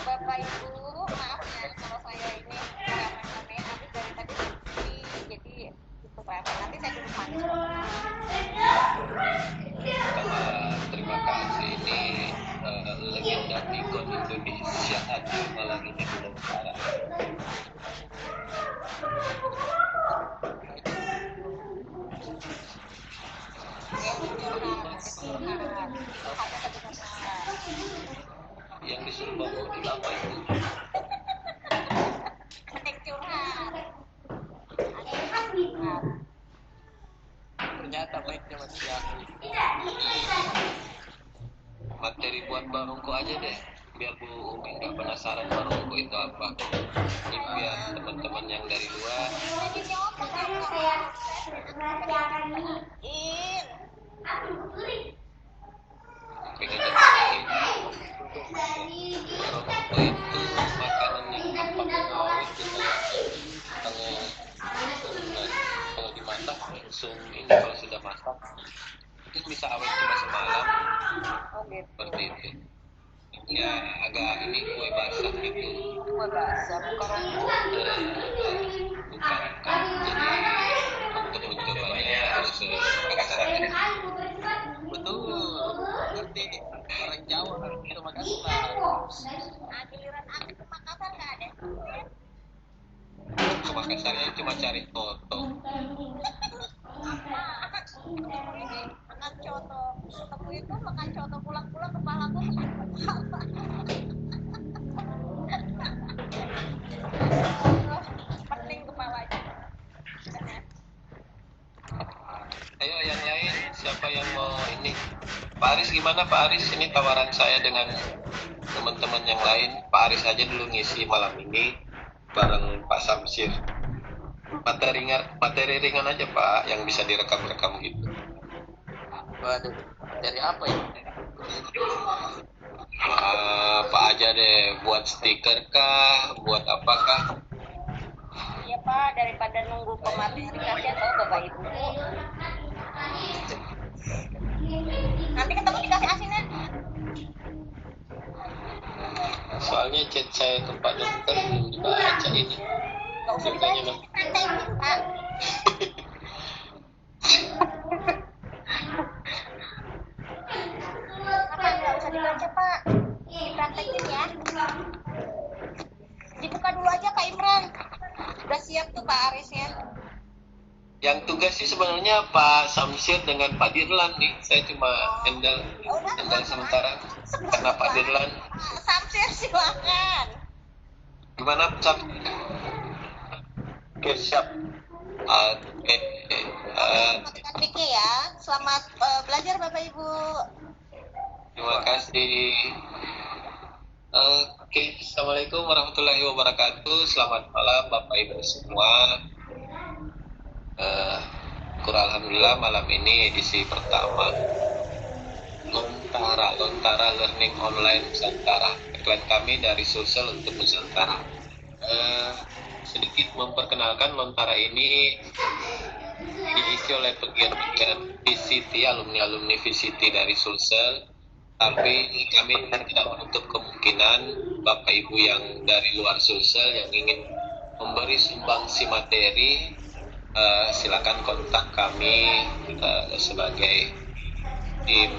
Bapak Ibu, maaf ya kalau saya ini rame-rame habis dari tadi sepi, jadi cukup rame. Nanti saya duduk manis. Terima kasih, ini legenda ikon Indonesia hadir malam ini belum parah. Yang disuruh bangun apa itu? Ketik curhat. Ternyata baiknya masih aku. Materi buat barongko aja deh, biar Bu Umi nggak penasaran barongko itu apa. Ini biar teman-teman yang dari luar. Pengen jadi barongko itu makanan yang gampang awet gitu. Kalau dimasak langsung ini, kalau sudah masak mungkin bisa awet cuma semalam. Seperti itu. Ya agak ini kue basah gitu. Kue basah bukan Bukan. Jadi untuk banyak harus Makassar. Betul. Ngerti orang Jawa itu Makassar. giliran aku ke Makassar nggak ada. Ke Makassarnya cuma cari foto. Makan coto. Ketemu itu makan coto pulang-pulang kepalaku pening kepalanya. Ayo yang lain, siapa yang mau ini? Pak Aris gimana Pak Aris? Ini tawaran saya dengan teman-teman yang lain. Pak Aris aja dulu ngisi malam ini bareng Pak Samsir. Materi ringan aja Pak, yang bisa direkam-rekam gitu. Waduh, dari apa ya? Pak aja deh, buat stiker kah, buat apakah? Iya Pak, daripada nunggu pemateri kasihan tahu Bapak Ibu. Nanti ketemu dikasih asinnya. Soalnya chat saya ke Pak Dokter belum dibaca ini. Gak usah dibaca, santai Pak. Apa nggak usah dibaca Pak? Dipraktekin ya. Dibuka dulu aja Kak Imran. Udah siap tuh Pak Arisnya. Yang tugas sih sebenarnya Pak Samsir dengan Pak Dirlan nih. Saya cuma handle sementara karena Pak Dirlan. Samsir silakan. Gimana Samsir? Oke siap. Oke. Vicky ya. Selamat belajar Bapak Ibu. Terima Terima kasih. Oke, Assalamualaikum warahmatullahi wabarakatuh. Selamat malam Bapak Ibu semua. Alhamdulillah malam ini edisi pertama Lontara Learning Online Nusantara. Iklan kami dari Sulsel untuk Nusantara. Sedikit memperkenalkan Lontara ini diisi oleh pegiat-pegiat VCT, alumni VCT dari Sulsel. Tapi kami tidak menutup kemungkinan Bapak Ibu yang dari luar Sulsel yang ingin memberi sumbangsi materi, silakan kontak kami sebagai tim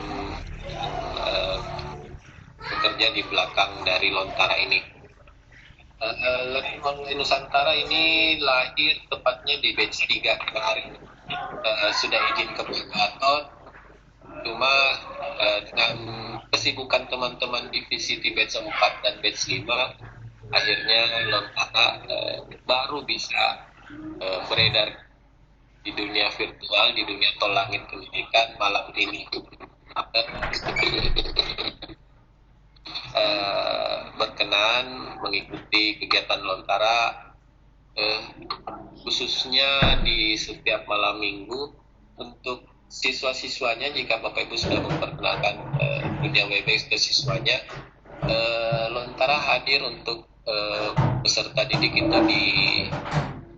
bekerja di belakang dari Lontara ini. Learning Online Nusantara ini lahir tepatnya di batch 3 kemarin. Sudah izin ke Gatot, cuma dengan kesibukan teman-teman di VCT batch 4 dan batch 5, akhirnya Lontara baru bisa beredar di dunia virtual, di dunia tol langit pendidikan malam ini. Berkenan mengikuti kegiatan Lontara, khususnya di setiap malam minggu. Untuk siswa-siswanya, jika Bapak Ibu sudah memperkenalkan dunia WebEx ke siswanya, Lontara hadir untuk peserta didik kita di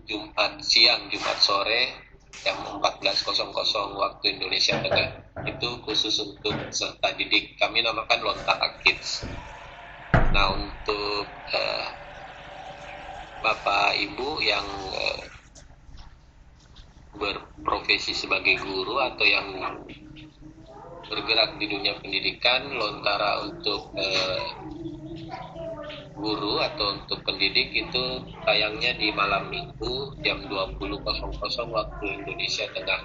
Jumat siang, Jumat sore jam 14.00 waktu Indonesia Tengah. Itu khusus untuk peserta didik, kami namakan Lontara Kids. Nah, untuk Bapak Ibu yang berprofesi sebagai guru atau yang bergerak di dunia pendidikan, Lontara untuk guru atau untuk pendidik itu tayangnya di malam minggu jam 20.00 waktu Indonesia Tengah.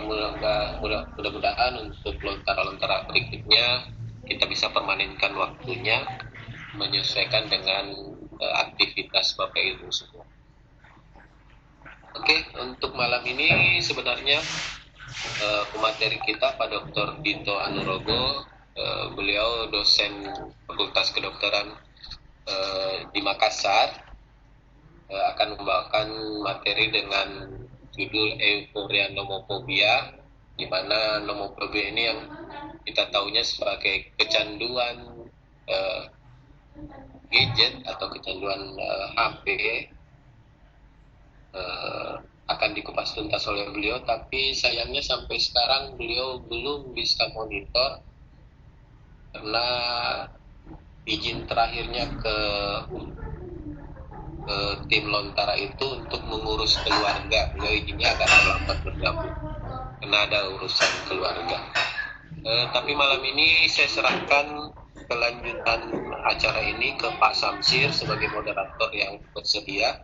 Mudah-mudahan untuk Lontara berikutnya kita bisa permanenkan waktunya menyesuaikan dengan aktivitas Bapak Ibu semua. Oke, untuk malam ini sebenarnya pemateri kita Pak Dr. Dito Anurogo, beliau dosen Fakultas Kedokteran di Makassar, akan membawakan materi dengan judul Euforia Nomofobia, di mana nomofobia ini yang kita tahunya sebagai kecanduan gadget atau kecanduan HP, akan dikupas tuntas oleh beliau. Tapi sayangnya sampai sekarang beliau belum bisa monitor karena izin terakhirnya ke tim Lontara itu untuk mengurus keluarga. Beliau izinnya agak terlambat bergabung karena ada urusan keluarga. Tapi malam ini saya serahkan kelanjutan acara ini ke Pak Samsir sebagai moderator yang bersedia.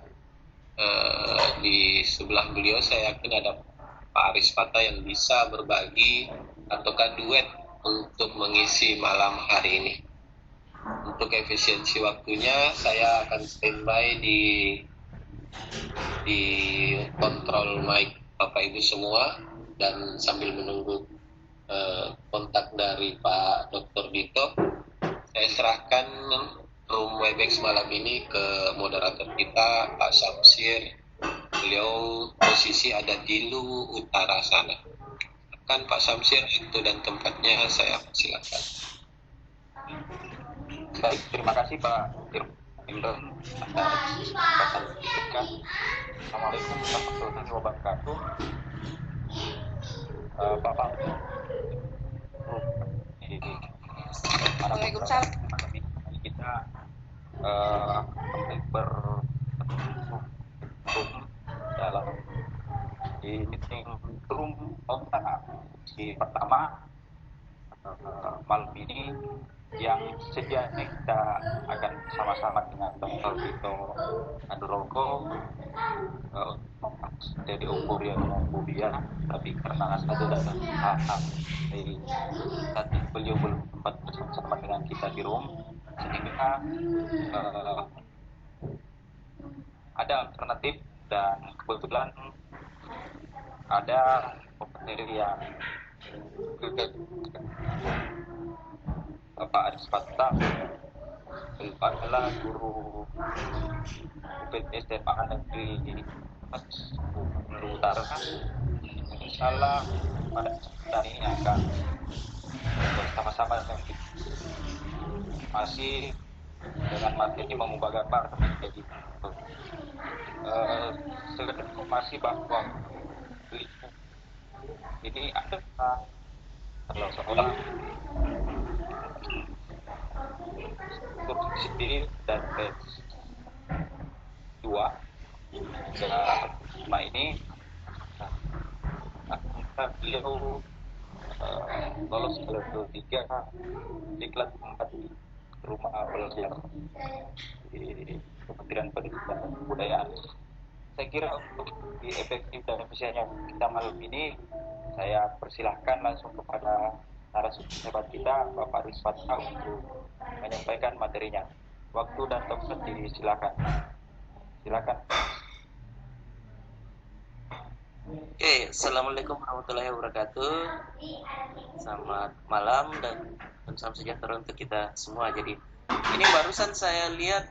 Di sebelah beliau saya yakin ada Pak Aris Pata yang bisa berbagi ataukah duet untuk mengisi malam hari ini. Untuk efisiensi waktunya saya akan standby di kontrol mic Bapak Ibu semua, dan sambil menunggu kontak dari Pak Dr. Dito, saya serahkan room Webex malam ini ke moderator kita Pak Samsir. Beliau posisi ada di Luwu Utara sana. Kan Pak Samsir, itu dan tempatnya saya persilakan. Baik, terima kasih Pak Indro atas kesaksian. Assalamualaikum warahmatullahi wabarakatuh. Bapak Waalaikumsalam. Kita bertemu dalam di meeting room Lontara di pertama malam ini, yang sedianya kita akan sama-sama dengan Dr. Dito Anurogo dari Euforia Nomofobia, tapi karena satu dan tadi beliau belum sempat bersama dengan kita di room, sehingga ada alternatif, dan kebetulan ada materi yang Aris Fattah adalah guru SMA negeri di Utara. Insyaallah pada saat ini akan bersama-sama dengan kita masih dengan materi mengubah gambar jadi sekedar informasi bahwa ini ada kalau seorang sendiri dan S2 selama ini beliau lolos ke level 3 di kelas 4 di rumah belajar di Kementerian Pendidikan dan Kebudayaan. Saya kira untuk di efektif dan efisiennya kita malam ini, saya persilahkan langsung kepada narasumber hebat kita, Bapak Aris Fattah, untuk menyampaikan materinya. Waktu dan tempat disilakan. Silakan. Oke, Assalamualaikum warahmatullahi wabarakatuh. Selamat malam dan salam sejahtera untuk kita semua. Jadi ini barusan saya lihat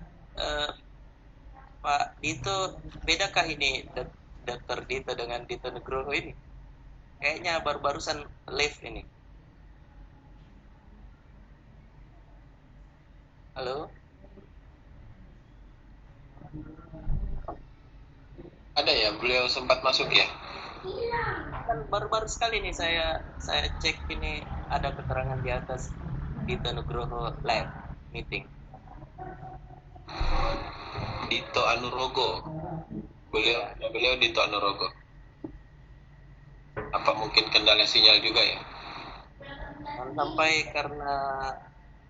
Pak Dito, bedakah ini Dr. Dito dengan Dito Nugroho ini? Kayaknya barusan live ini. Halo? Ada ya, beliau sempat masuk ya? Kan baru-baru sekali nih saya cek ini ada keterangan di atas Dito Nugroho live meeting. Dito Anurogo. Beliau Dito Anurogo. Apa mungkin kendala sinyal juga ya? Sampai karena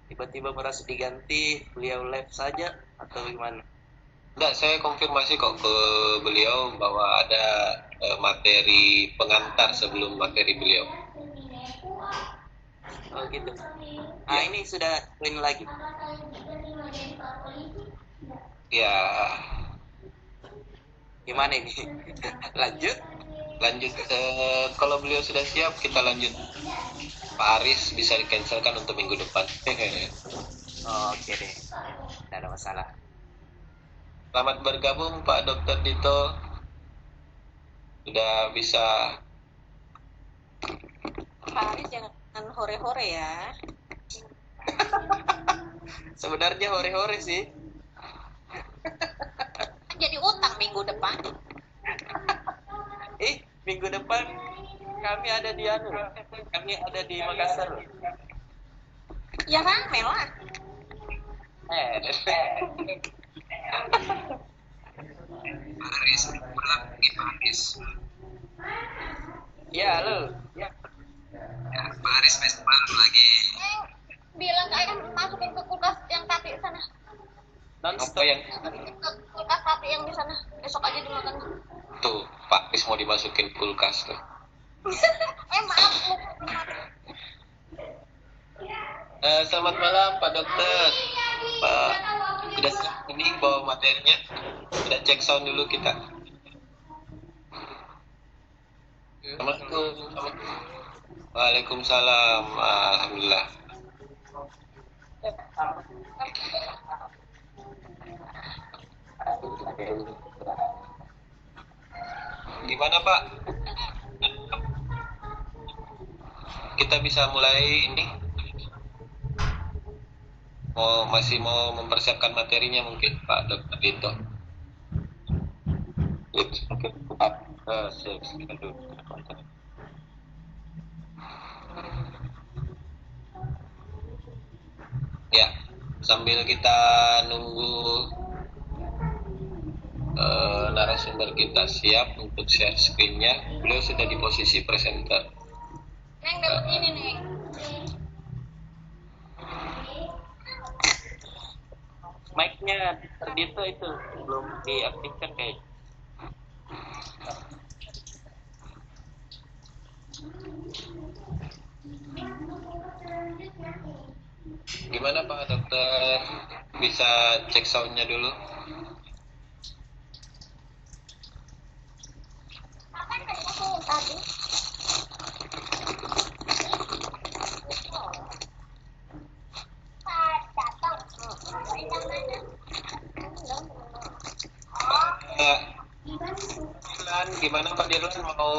tiba-tiba merasa diganti, beliau live saja atau gimana? Enggak, saya konfirmasi kok ke beliau bahwa ada materi pengantar sebelum materi beliau. Oh gitu. Ah, ini sudah join lagi. Ya. Gimana ini? Lanjut? Kalau beliau sudah siap, kita lanjut. Pak Aris bisa di-cancelkan untuk minggu depan. Oke deh. Tidak ada masalah. Selamat bergabung Pak Dr. Dito. Sudah bisa. Pak Aris jangan hore-hore ya. Sebenarnya hore-hore sih. Jadi utang minggu depan. Minggu depan kami ada di kami ada di Makassar. Ya rame lah. Aris. Ya, halo. Ya, Pak Aris malam lagi. Bilang kayak masukin ke kulkas yang tapi sana. Apa yang Ke kulkas tapi yang di sana. Besok aja dimakan. tuh Pak Aris mau dimasukin kulkas tuh. Maaf. Selamat malam Pak Dokter. Pak, sudah siap ini bawa materinya? Sudah cek sound dulu kita. Assalamualaikum. Waalaikumsalam. Alhamdulillah. Gimana Pak? Kita bisa mulai ini? Masih mau mempersiapkan materinya mungkin Pak Dr. Dito. Ya, sambil kita nunggu narasumber kita siap untuk share screen-nya, beliau sudah di posisi presenter. Neng dapat ini nih. Mic-nya Dito itu belum diaktifkan kayak. Gimana Pak Dokter? Bisa cek sound-nya dulu? Apa yang aku tadi? gimana Pak Dirlan, mau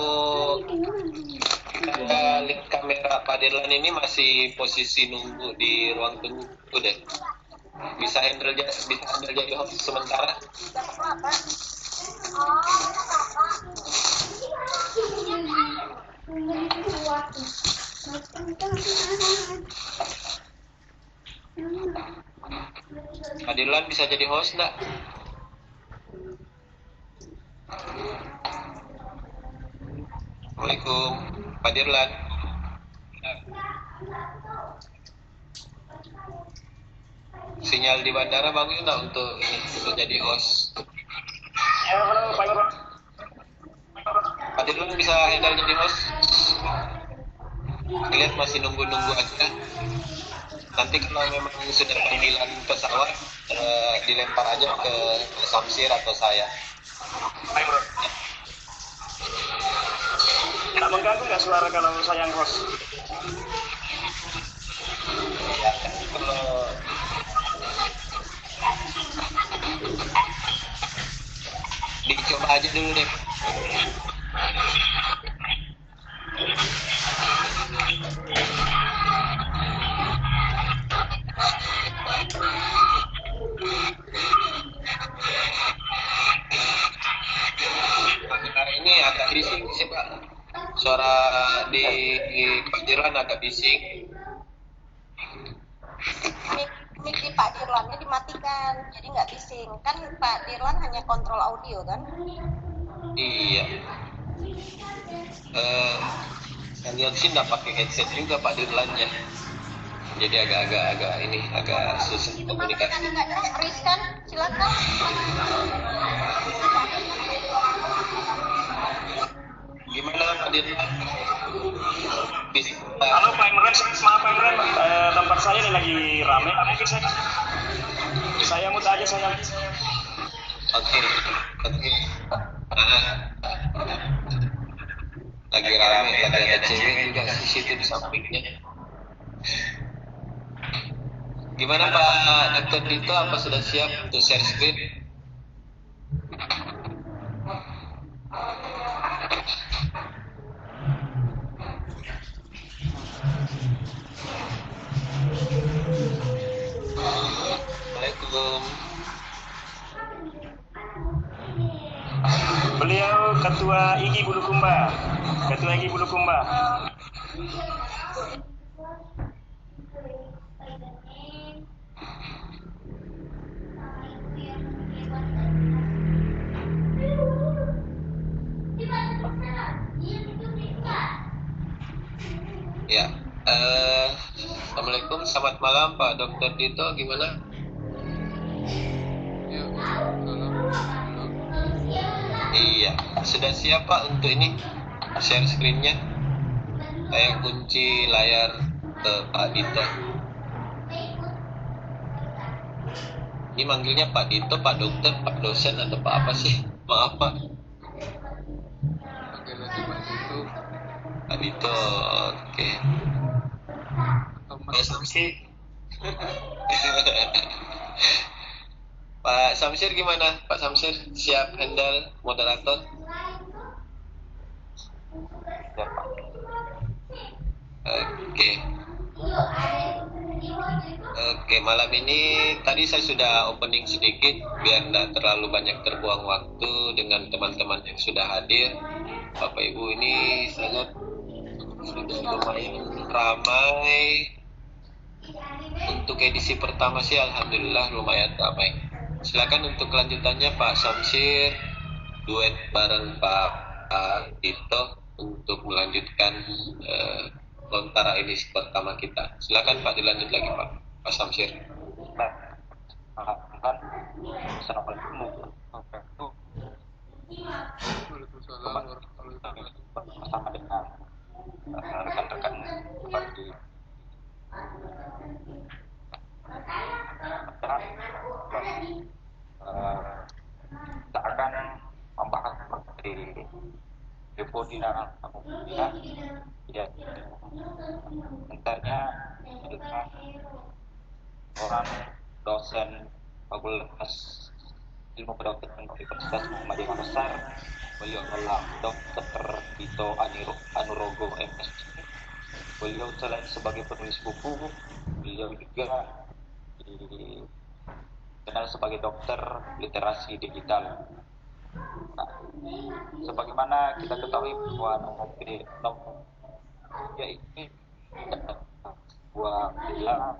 kita link kamera Pak Dirlan ini masih posisi nunggu di ruang tunggu deh. Bisa handle jadi host sementara. Pak Dirlan bisa jadi host enggak? Assalamualaikum Pak Dirlan. Sinyal di bandara bagus enggak untuk jadi host? Ya, halo Pak Dirlan. Pak Dirlan bisa handle jadi host? Lihat masih nunggu-nunggu aja. Nanti kalau memang sudah panggilan pesawat, dilempar aja ke Samsir atau saya. Baik, bro. Tak mengganggu nggak suara kalau saya yang host? Ya, kalau dicoba aja dulu deh. Ini agak bising sih Pak. Suara di Pak Dirlan agak bising. Mic di Pak Dirlannya dimatikan, jadi nggak bising. Kan Pak Dirlan hanya kontrol audio kan? Iya. Saya lihat sih nggak pakai headset juga Pak Dirlannya. Jadi agak susah komunikasi. Riskan, silakan. Gimana Pak Dirlan? Bisa. Halo Pak Imran, maaf Pak Imran, tempat saya ini lagi rame. Mungkin saya mute aja saya. Oke. Lagi rame, lagi ada cewek juga di situ di sampingnya. Gimana Pak Dr. Dito, apa sudah siap untuk share screen? Assalamualaikum. Beliau Ketua IGI Bulukumba. Ya, Assalamualaikum, selamat malam Pak Dr. Dito, gimana? Iya, sudah siap Pak untuk ini share screen-nya. Saya kunci layar ke Pak Dito. Ini manggilnya Pak Dito, Pak Dokter, Pak Dosen atau Pak apa sih? Maaf Pak. Pak Dito, oke. Pak Samsir. Pak Samsir gimana? Pak Samsir siap handle moderator? Ya, Pak. Oke, malam ini tadi saya sudah opening sedikit biar tidak terlalu banyak terbuang waktu dengan teman-teman yang sudah hadir. Bapak Ibu, ini sangat sudah lumayan ramai. Untuk edisi pertama sih alhamdulillah lumayan ramai. Silakan untuk kelanjutannya Pak Samsir duet bareng Pak Dito untuk melanjutkan lontara edisi pertama kita. Silakan Pak, dilanjut lagi Pak Samsir. Assalamualaikum bersama dengan rekan-rekan seperti kita akan membahas materi Deputina ya, sebenarnya adalah orang dosen fakultas Ilmu Kedokteran Universitas Muhammadiyah Makassar. Beliau adalah Dr. Dito Anurogo MS. Beliau selain sebagai penulis buku, beliau juga dikenal sebagai dokter literasi digital. Nah, sebagaimana kita ketahui bahwa Nomopedia ini sebuah media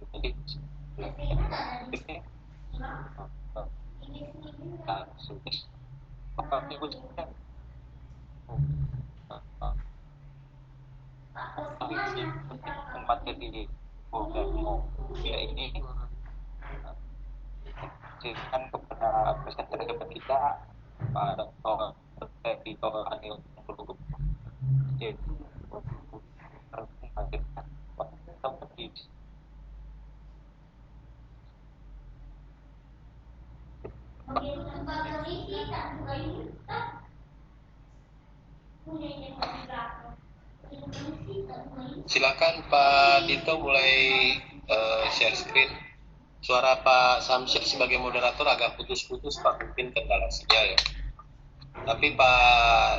jadi materi media ini berikan kepada presenter hebat kita Pak Dr. Dito Anil Silakan Pak Dito mulai share screen. Suara Pak Samsyir sebagai moderator agak putus-putus Pak, mungkin kendala sinyal ya. Tapi Pak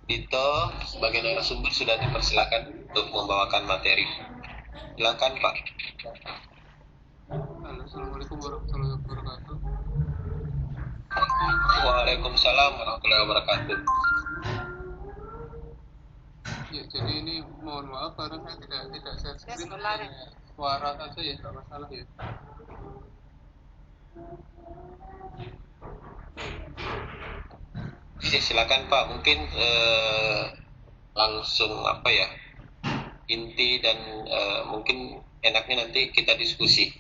Dito sebagai narasumber sudah dipersilakan untuk membawakan materi. Silakan Pak. Halo, Assalamualaikum warahmatullahi wabarakatuh. Waalaikumsalam warahmatullahi wabarakatuh. Ya, jadi ini mohon maaf karena saya tidak share screen, suara saja ya, tidak masalah ya. Silakan Pak, mungkin langsung apa ya, inti dan mungkin enaknya nanti kita diskusi.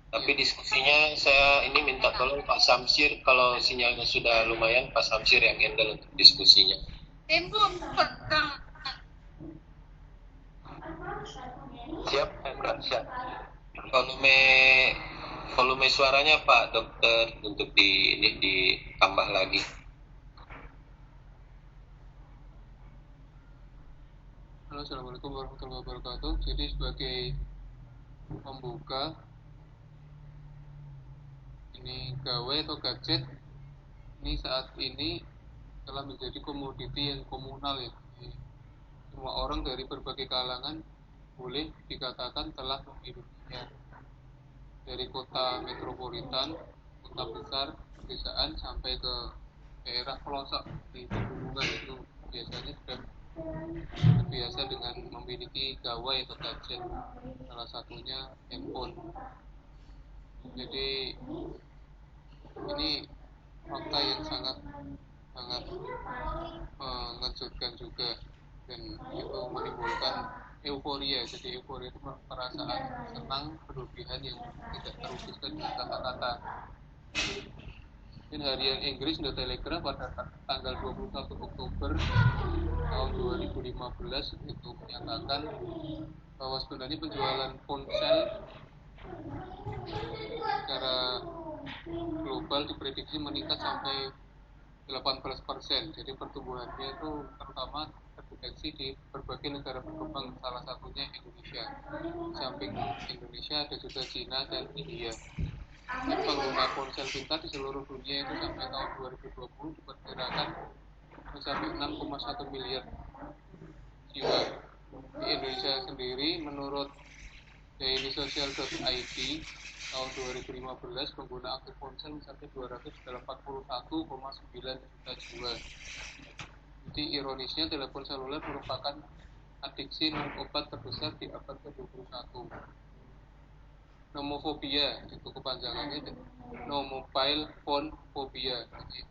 Tapi diskusinya saya ini minta tolong Pak Samsyir, kalau sinyalnya sudah lumayan Pak Samsyir yang handle untuk diskusinya. Siap, siap. Volume suaranya Pak Dokter untuk ditambah lagi. Halo, Assalamualaikum warahmatullahi wabarakatuh. Jadi sebagai pembuka, ini gawe atau gadget ini saat ini telah menjadi komoditi yang komunal ya. Semua orang dari berbagai kalangan boleh dikatakan telah memilikinya. Dari kota metropolitan, kota besar, pedesaan sampai ke daerah pelosok di pegunungan itu biasanya sudah terbiasa dengan memiliki gawai atau gadget, salah satunya handphone. Jadi ini fakta yang sangat mengejutkan juga, dan itu menimbulkan euforia. Jadi euforia itu perasaan senang berlebihan yang tidak terwujudkan dengan kata-kata. In harian Inggris The Telegraph pada tanggal 21 Oktober tahun 2015 itu menyatakan bahwa sebenarnya penjualan ponsel secara global diprediksi meningkat sampai 18%. Jadi pertumbuhannya itu terutama terdeteksi di berbagai negara berkembang, salah satunya Indonesia. Samping Indonesia ada juga China dan India. Dan pengguna ponsel pintar di seluruh dunia itu sampai tahun 2020 diperkirakan mencapai 6,1 miliar jiwa. Di Indonesia sendiri, menurut dailysocial.id, tahun 2015 pengguna aktif ponsel mencapai 281,9 juta jiwa. Jadi ironisnya telepon seluler merupakan adiksi obat terbesar di abad ke-21. Nomofobia itu kepanjangannya no mobile phone phobia. Jadi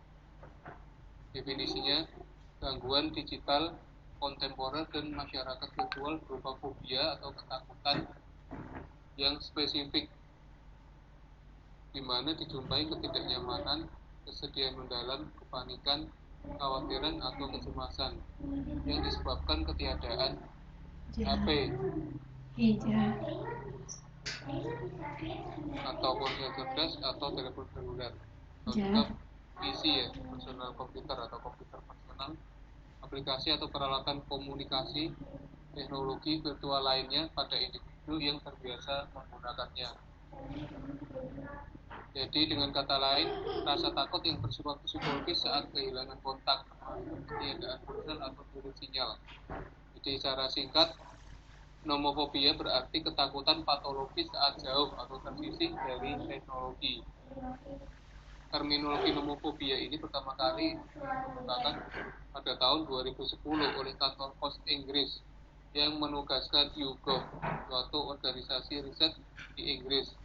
definisinya gangguan digital kontemporer dan masyarakat virtual berupa fobia atau ketakutan yang spesifik, di mana dijumpai ketidaknyamanan, kesedihan mendalam, kepanikan, kekhawatiran atau kecemasan yang disebabkan ketiadaan HP atau ponsel cerdas atau telepon seluler, atau juga PC ya, personal komputer atau komputer personal, aplikasi atau peralatan komunikasi, teknologi virtual lainnya pada individu yang terbiasa menggunakannya. Jadi dengan kata lain, rasa takut yang bersifat psikologis saat kehilangan kontak, ketiadaan ponsel atau buruk sinyal. Jadi secara singkat, nomofobia berarti ketakutan patologis saat jauh atau tersisih dari teknologi. Terminologi nomofobia ini pertama kali dikemukakan pada tahun 2010 oleh kantor pos Inggris yang menugaskan YouGov, suatu organisasi riset di Inggris,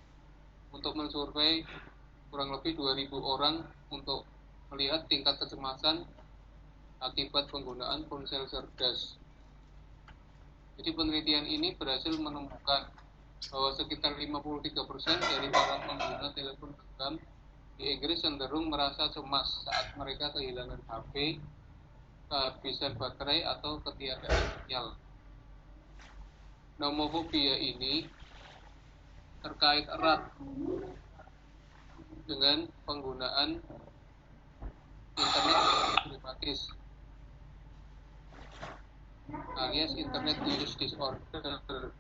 untuk mensurvei kurang lebih 2.000 orang untuk melihat tingkat kecemasan akibat penggunaan ponsel cerdas. Jadi penelitian ini berhasil menemukan bahwa sekitar 53% dari para pengguna telepon genggam di Inggris cenderung merasa cemas saat mereka kehilangan HP, kehabisan baterai, atau ketiadaan sinyal. Nomofobia ini terkait erat dengan penggunaan internet problematis alias internet use disorder.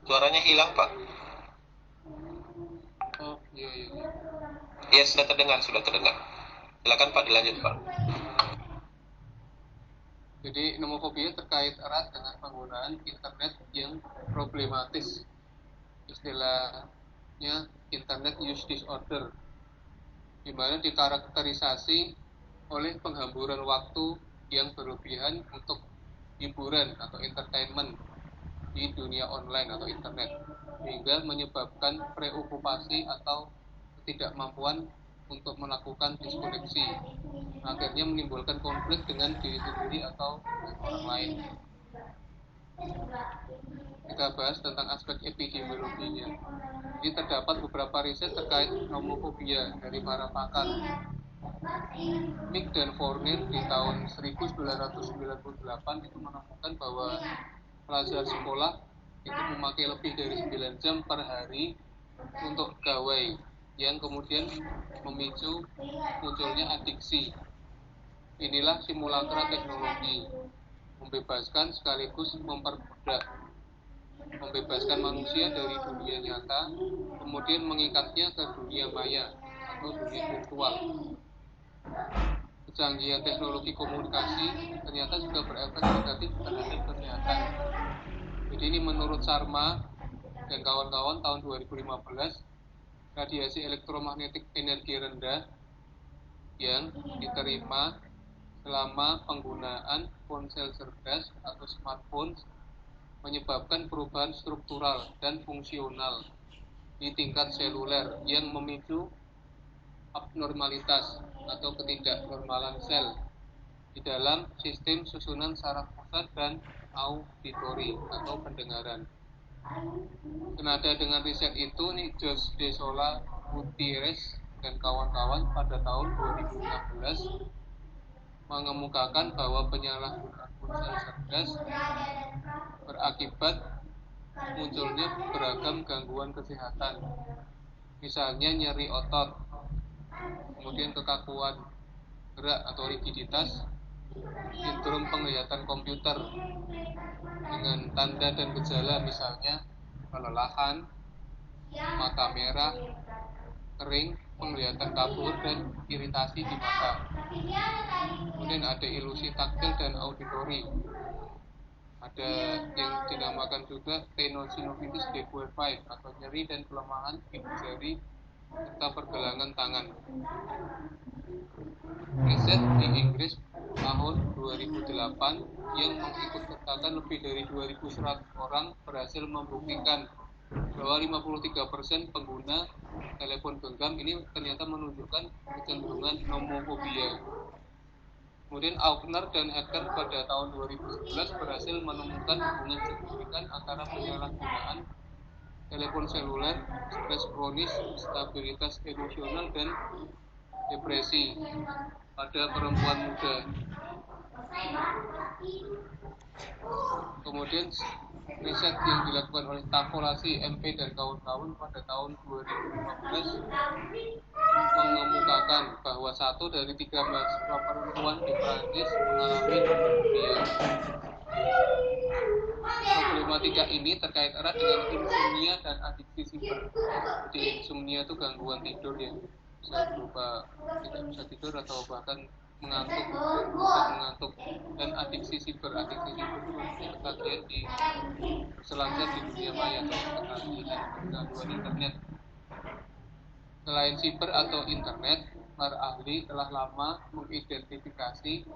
Suaranya hilang, Pak. Oh, iya. Ya, sudah terdengar. Silakan Pak, dilanjut Pak. Jadi nomofobia terkait erat dengan penggunaan internet yang problematis. Istilahnya internet use disorder, di mana dikarakterisasi oleh penghamburan waktu yang berlebihan untuk hiburan atau entertainment di dunia online atau internet, sehingga menyebabkan preokupasi atau ketidakmampuan untuk melakukan diskoneksi, akhirnya menimbulkan konflik dengan diri sendiri atau orang lain. Kita bahas tentang aspek epidemiologinya. Jadi terdapat beberapa riset terkait nomofobia dari para pakar. Mick dan Fournier di tahun 1998 itu menemukan bahwa pelajar sekolah itu memakai lebih dari 9 jam per hari untuk gawai, yang kemudian memicu munculnya adiksi. Inilah simulakra teknologi, membebaskan sekaligus memperbudak, membebaskan manusia dari dunia nyata, kemudian mengikatnya ke dunia maya atau dunia virtual. Kecanggihan teknologi komunikasi ternyata juga berefek negatif terhadap kesehatan. Jadi ini menurut Sharma dan kawan-kawan tahun 2015, radiasi elektromagnetik energi rendah yang diterima selama penggunaan ponsel cerdas atau smartphone menyebabkan perubahan struktural dan fungsional di tingkat seluler yang memicu abnormalitas atau ketidaknormalan sel di dalam sistem susunan saraf pusat dan auditori atau pendengaran. Senada dengan riset itu, Josh Desola Gutierrez dan kawan-kawan pada tahun 2016 mengemukakan bahwa penyalahgunaan ponsel cerdas berakibat munculnya beragam gangguan kesehatan, misalnya nyeri otot, kemudian kekakuan gerak atau rigiditas, sindrom penglihatan komputer dengan tanda dan gejala misalnya kelelahan, mata merah, kering, penglihatan kabur, dan iritasi di mata. Kemudian ada ilusi taktil dan auditori. Ada yang dinamakan juga tenosynovitis de Quervain atau nyeri dan kelemahan ibu jari serta pergelangan tangan. Riset di Inggris tahun 2008 yang mengikutsertakan lebih dari 2.100 orang berhasil membuktikan bahwa 53% pengguna telepon genggam ini ternyata menunjukkan kecenderungan nomofobia. Kemudian Aukner dan Hacker pada tahun 2011 berhasil menemukan hubungan signifikan antara penyalahgunaan telepon seluler, stres kronis, stabilitas emosional, dan depresi pada perempuan muda. Kemudian riset yang dilakukan oleh Tavolasi, MP dan kawan-kawan pada tahun 2015 mengemukakan bahwa 1 dari 3 mahasiswa perempuan di Prancis mengalami nomofobia. Problematika ini terkait erat dengan insomnia dan adiksi siber. Jadi insomnia itu gangguan tidur yang bisa berupa tidak bisa tidur atau bahkan mengantuk, dan adiksi siber itu ketagihan di berselancar di dunia maya atau ketagihan gangguan internet. Selain siber atau internet, para ahli telah lama mengidentifikasi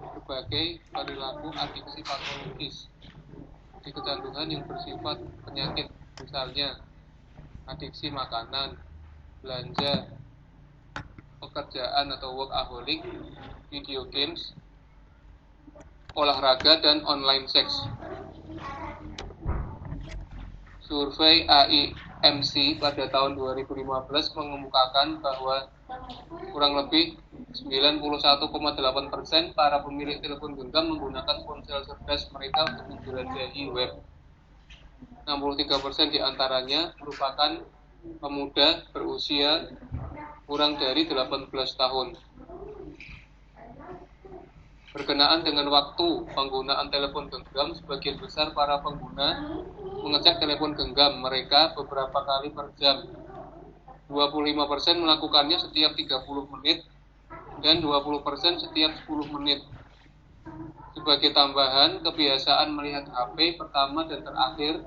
berbagai perilaku adiksi patologis di kecanduan yang bersifat penyakit, misalnya adiksi makanan, belanja, pekerjaan atau workaholic, video games, olahraga, dan online seks. Survei AIMC pada tahun 2015 mengemukakan bahwa kurang lebih 91,8% para pemilik telepon genggam menggunakan ponsel cerdas mereka untuk menjelajahi web. 63% diantaranya merupakan pemuda berusia kurang dari 18 tahun. Berkenaan dengan waktu penggunaan telepon genggam, sebagian besar para pengguna mengecek telepon genggam mereka beberapa kali per jam. 25% melakukannya setiap 30 menit dan 20% setiap 10 menit. Sebagai tambahan, kebiasaan melihat HP pertama dan terakhir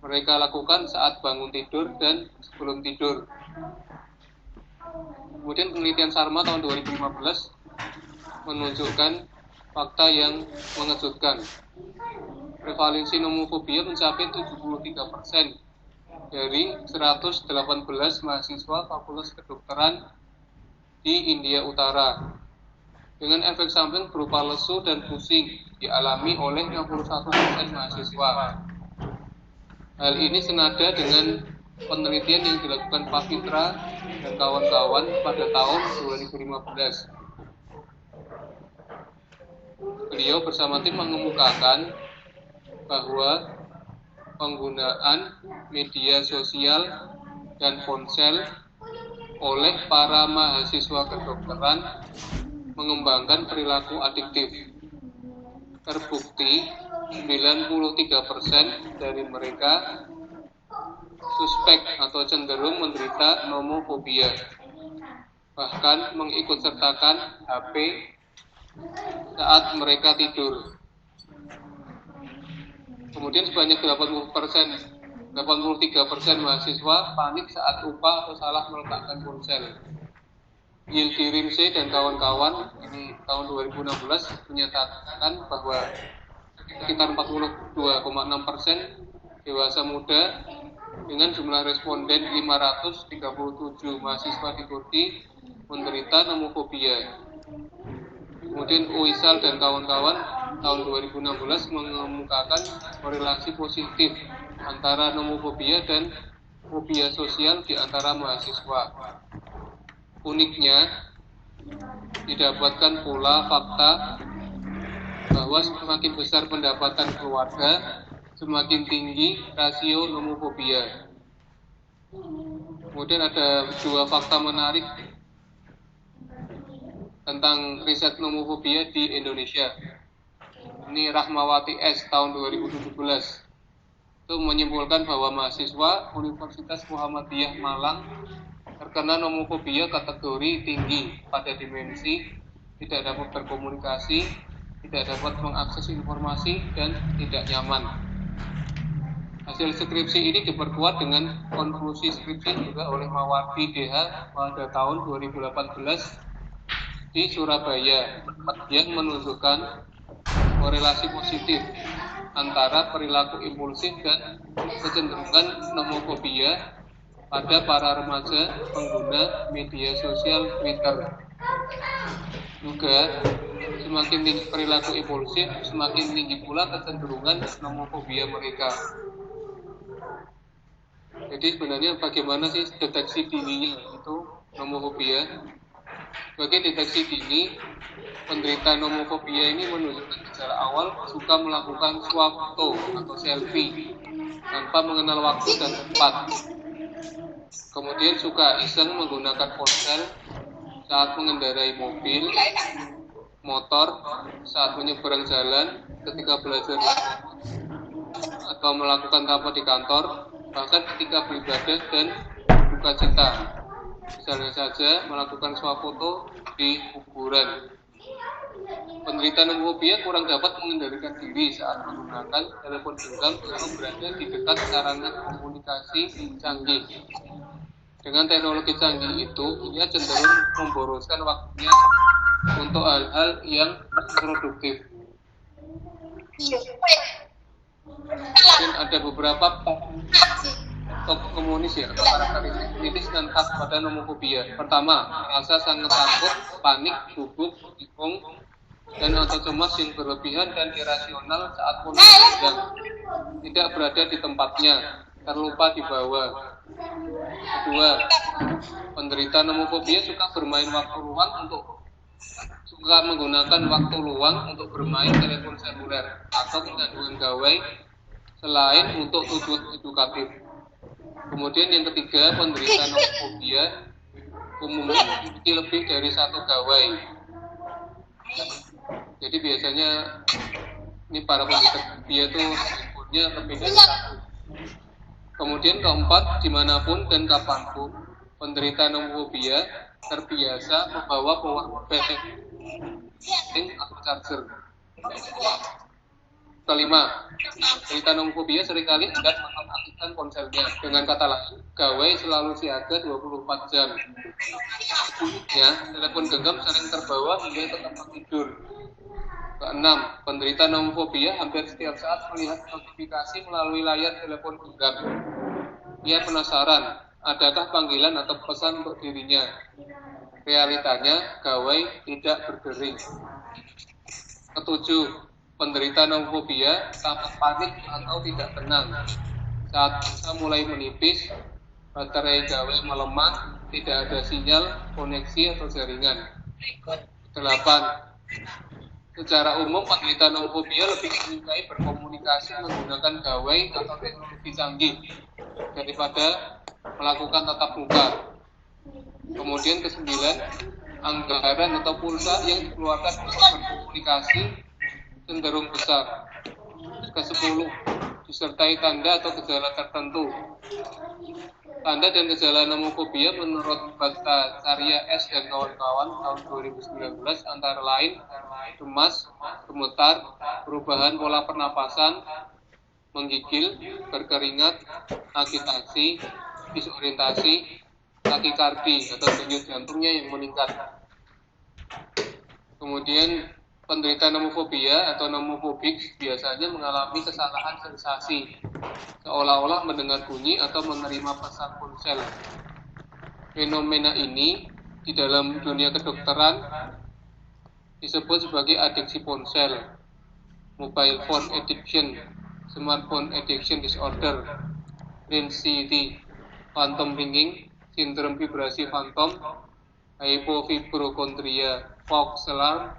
mereka lakukan saat bangun tidur dan sebelum tidur. Kemudian penelitian Sharma tahun 2015 menunjukkan fakta yang mengejutkan. Prevalensi nomofobia mencapai 73% dari 118 mahasiswa Fakultas Kedokteran di India Utara, dengan efek samping berupa lesu dan pusing dialami oleh 61% mahasiswa. Hal ini senada dengan penelitian yang dilakukan Pak Fitra dan kawan-kawan pada tahun 2015. Beliau bersama tim mengemukakan bahwa penggunaan media sosial dan ponsel oleh para mahasiswa kedokteran mengembangkan perilaku adiktif. Terbukti 93% dari mereka suspek atau cenderung menderita nomofobia, bahkan mengikutsertakan HP saat mereka tidur. Kemudian sebanyak 83% mahasiswa panik saat lupa atau salah meletakkan ponsel. Yildi Rimse dan kawan-kawan ini tahun 2016 menyatakan bahwa sekitar 42,6% dewasa muda dengan jumlah responden 537 mahasiswa di Turki menderita nomofobia. Kemudian Uisal dan kawan-kawan tahun 2016 mengemukakan korelasi positif antara nomofobia dan fobia sosial di antara mahasiswa. Uniknya, didapatkan pula fakta bahwa semakin besar pendapatan keluarga, semakin tinggi rasio nomofobia. Kemudian ada 2 fakta menarik tentang riset nomofobia di Indonesia. Ini Rahmawati S tahun 2017 itu menyimpulkan bahwa mahasiswa Universitas Muhammadiyah Malang terkena nomofobia kategori tinggi pada dimensi tidak dapat berkomunikasi, tidak dapat mengakses informasi, dan tidak nyaman. Hasil skripsi ini diperkuat dengan konklusi skripsi juga oleh Mawardi DH pada tahun 2018 di Surabaya yang menunjukkan korelasi positif antara perilaku impulsif dan kecenderungan nomofobia pada para remaja pengguna media sosial Twitter. Juga semakin tinggi perilaku impulsif, semakin tinggi pula kecenderungan nomofobia mereka. Jadi sebenarnya bagaimana sih deteksi dininya itu nomofobia? Sebagai deteksi dini, penderita nomofobia ini menunjukkan gejala awal suka melakukan swapto atau selfie tanpa mengenal waktu dan tempat. Kemudian suka iseng menggunakan ponsel saat mengendarai mobil, motor, saat menyeberang jalan, ketika belajar atau melakukan rapat di kantor, bahkan ketika beribadah dan duka cita. Misalnya saja melakukan swafoto di kuburan. Penderita nomofobia kurang dapat mengendalikan diri saat menggunakan telepon genggam atau berada di dekat sarana komunikasi canggih. Dengan teknologi canggih itu, ia cenderung memboroskan waktunya untuk hal-hal yang produktif. Dan ada beberapa tokoh komunis ya, atau karakteristik kritis dan khas pada nomofobia. Pertama, merasa sangat takut, panik, gugup, bingung, dan atau cemas yang berlebihan dan irasional saat kondisi sedang tidak berada di tempatnya, terlupa di bawah. Kedua, penderita nomofobia suka menggunakan waktu luang untuk bermain telepon seluler atau kecanduan gawai selain untuk tujuan edukatif. Kemudian yang ketiga, penderita nomofobia umumnya memiliki lebih dari satu gawai. Jadi biasanya ini para penderita dia tuh handphonenya lebih dari satu. Kemudian keempat, dimanapun dan kapanpun penderita nomofobia terbiasa membawa power bank atau charger. Kelima, penderita nomofobia seringkali enggan mengaktifkan ponselnya. Dengan kata lain, gawai selalu siaga 24 jam. Sebelumnya, telepon genggam sering terbawa hingga ke tempat tidur. Keenam, penderita nomofobia hampir setiap saat melihat notifikasi melalui layar telepon genggam. Ia penasaran, adakah panggilan atau pesan untuk dirinya? Realitanya, gawai tidak berdering. Ketujuh, penderita nomofobia tampak panik atau tidak tenang. Saat masa mulai menipis, baterai gawai melemah, tidak ada sinyal, koneksi atau jaringan. 8. Secara umum, penderita nomofobia lebih menyukai berkomunikasi menggunakan gawai atau teknologi canggih daripada melakukan tatap muka. Kemudian ke-9, anggaran atau pulsa yang dikeluarkan untuk berkomunikasi cenderung besar. Ke-10, disertai tanda atau gejala tertentu. Tanda dan gejala nomofobia menurut Bhattacharya S. dan kawan-kawan tahun 2019 antara lain cemas, gemetar, perubahan pola pernapasan, menggigil, berkeringat, agitasi, disorientasi, takikardi atau denyut jantungnya yang meningkat. Kemudian penderita nomofobia atau nomofobik biasanya mengalami kesalahan sensasi, seolah-olah mendengar bunyi atau menerima pesan ponsel. Fenomena ini di dalam dunia kedokteran disebut sebagai adiksi ponsel, mobile phone addiction, smartphone addiction disorder, brain CT, phantom ringing, sindrom vibrasi fantom, hypofibrochondria, Fox alarm,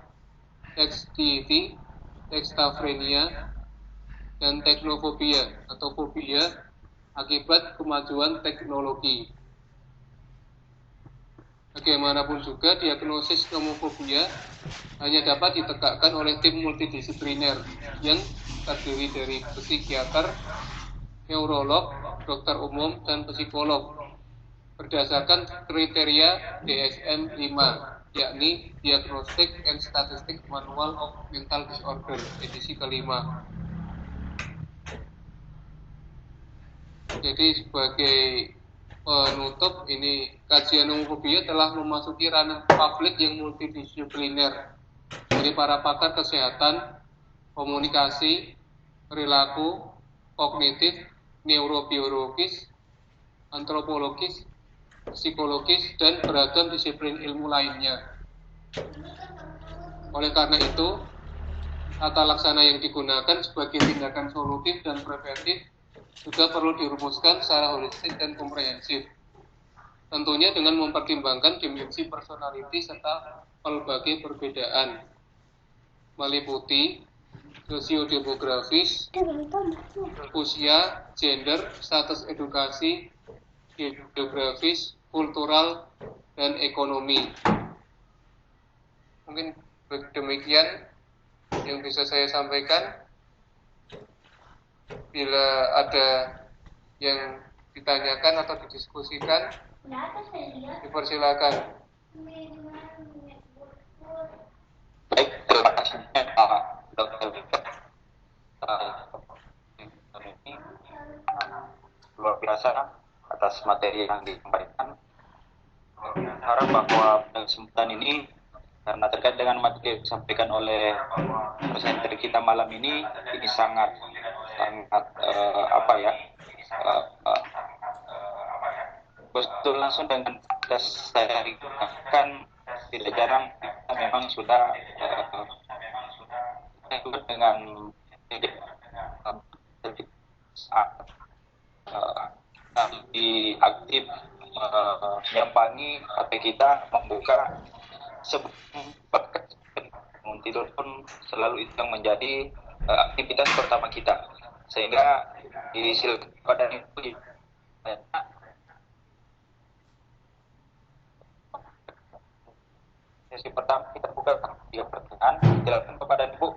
XDT, tekstafrenia, dan teknofobia atau fobia akibat kemajuan teknologi. Bagaimanapun juga, diagnosis nomofobia hanya dapat ditegakkan oleh tim multidisipliner yang terdiri dari psikiater, neurolog, dokter umum, dan psikolog berdasarkan kriteria DSM-5, yakni Diagnostic and Statistics Manual of Mental Disorder, edisi kelima. Jadi sebagai penutup, ini kajian nomofobia telah memasuki ranah publik yang multidisipliner dari para pakar kesehatan, komunikasi, perilaku, kognitif, neurobiologis, antropologis, psikologis, dan beragam disiplin ilmu lainnya. Oleh karena itu, tata laksana yang digunakan sebagai tindakan solutif dan preventif juga perlu dirumuskan secara holistik dan komprehensif. Tentunya dengan mempertimbangkan dimensi personality serta berbagai perbedaan. meliputi sosiodemografis, usia, gender, status edukasi, geografis, kultural, dan ekonomi. Mungkin demikian yang bisa saya sampaikan. Bila ada yang ditanyakan atau didiskusikan, dipersilakan. Baik, terima kasih Pak Dr. Luar biasa atas materi yang disampaikan. Harap bahwa kesempatan ini, karena terkait dengan materi yang disampaikan oleh presenter kita malam ini sangat betul langsung dengan tes saya kan tidak jarang kita memang sudah dengan lebih aktif menyambangi HP kita, membuka sebelum bangun tidur pun selalu itu yang menjadi aktivitas pertama kita, sehingga disilakan pada itu sesi pertama kita buka 3 pertanyaan. Silakan kepada Ibu.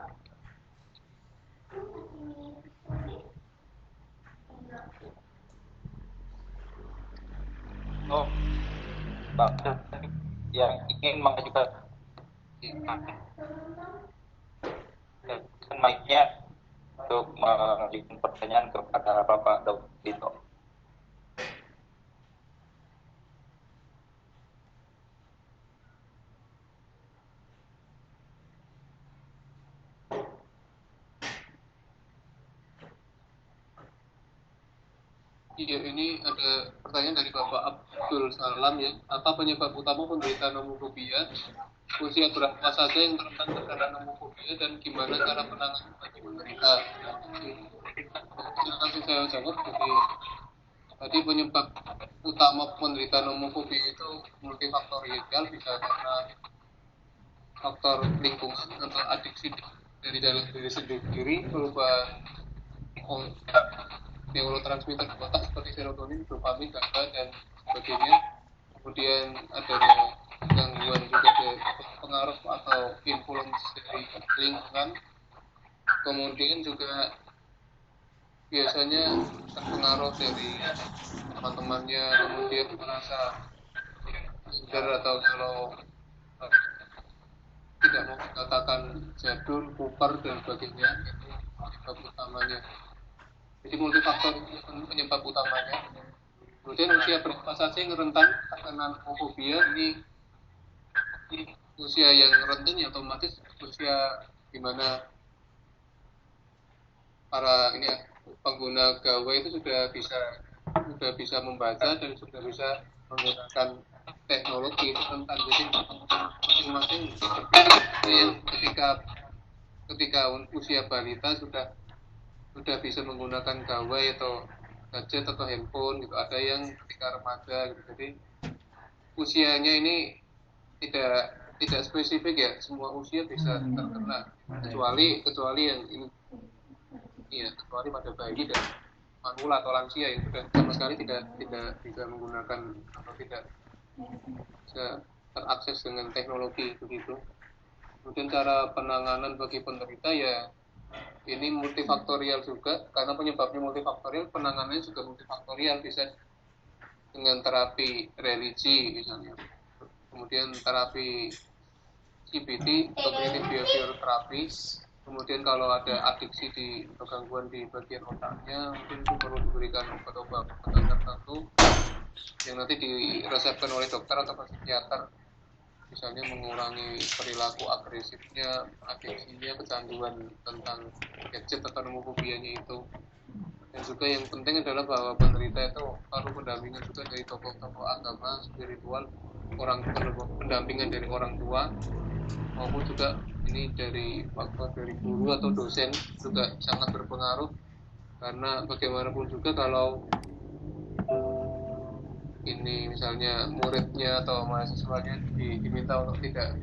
Bapak yang ingin mengajukan mic-nya untuk mengajukan pertanyaan kepada Bapak Dr. Dito. Iya, ini ada pertanyaan dari Bapak Abdul Salam ya. Apa penyebab utama penderita nomofobia? Usia berapa saja yang rentan terkena nomofobia dan gimana cara penanganan bagi penderita? Langsung saya jawab. Jadi tadi penyebab utama penderita nomofobia itu multifaktorial, bisa karena faktor lingkungan atau adiksi dari dalam diri sendiri berupa neurotransmitter di otak seperti serotonin, dopamin, GABA dan sebagainya. Kemudian adanya gangguan juga dari pengaruh atau influence dari lingkungan. Kemudian juga biasanya terpengaruh dari teman-temannya, kemudian merasa minder atau kalau tidak mau dikatakan jadul, kupar dan sebagainya. Itu penyebab utamanya. Jadi multifaktor itu penyebab utamanya. Kemudian usia berapa saja yang rentan terkena nomofobia? Ini usia yang rentan ya otomatis usia di mana para pengguna gawai itu sudah bisa membaca dan sudah bisa menggunakan teknologi rentan. Jadi masing-masing seperti yang ketika usia balita sudah bisa menggunakan gawai atau gadget atau handphone gitu. Ada yang ketika remaja gitu. Jadi usianya ini tidak spesifik ya, semua usia bisa terkena kecuali yang ini ya, kecuali pada bayi dan manula atau lansia yang sudah sama sekali tidak bisa menggunakan atau tidak bisa terakses dengan teknologi begitu. Kemudian cara penanganan bagi penderita ya ini multifaktorial juga, karena penyebabnya multifaktorial, penanganannya juga multifaktorial, bisa dengan terapi religi misalnya, kemudian terapi CBT, cognitive behavioral therapy, kemudian kalau ada adiksi atau gangguan di bagian otaknya, mungkin itu perlu diberikan obat-obat tertentu yang nanti diresepkan oleh dokter atau psikiater, misalnya mengurangi perilaku agresifnya, adiksinya, kecanduan tentang gadget atau nomofobianya itu. Dan juga yang penting adalah bahwa penderita itu perlu pendampingan juga dari tokoh-tokoh agama, spiritual, pendampingan dari orang tua, maupun juga ini dari faktor dari guru atau dosen juga sangat berpengaruh, karena bagaimanapun juga kalau ini misalnya muridnya atau mahasiswanya diminta untuk tidak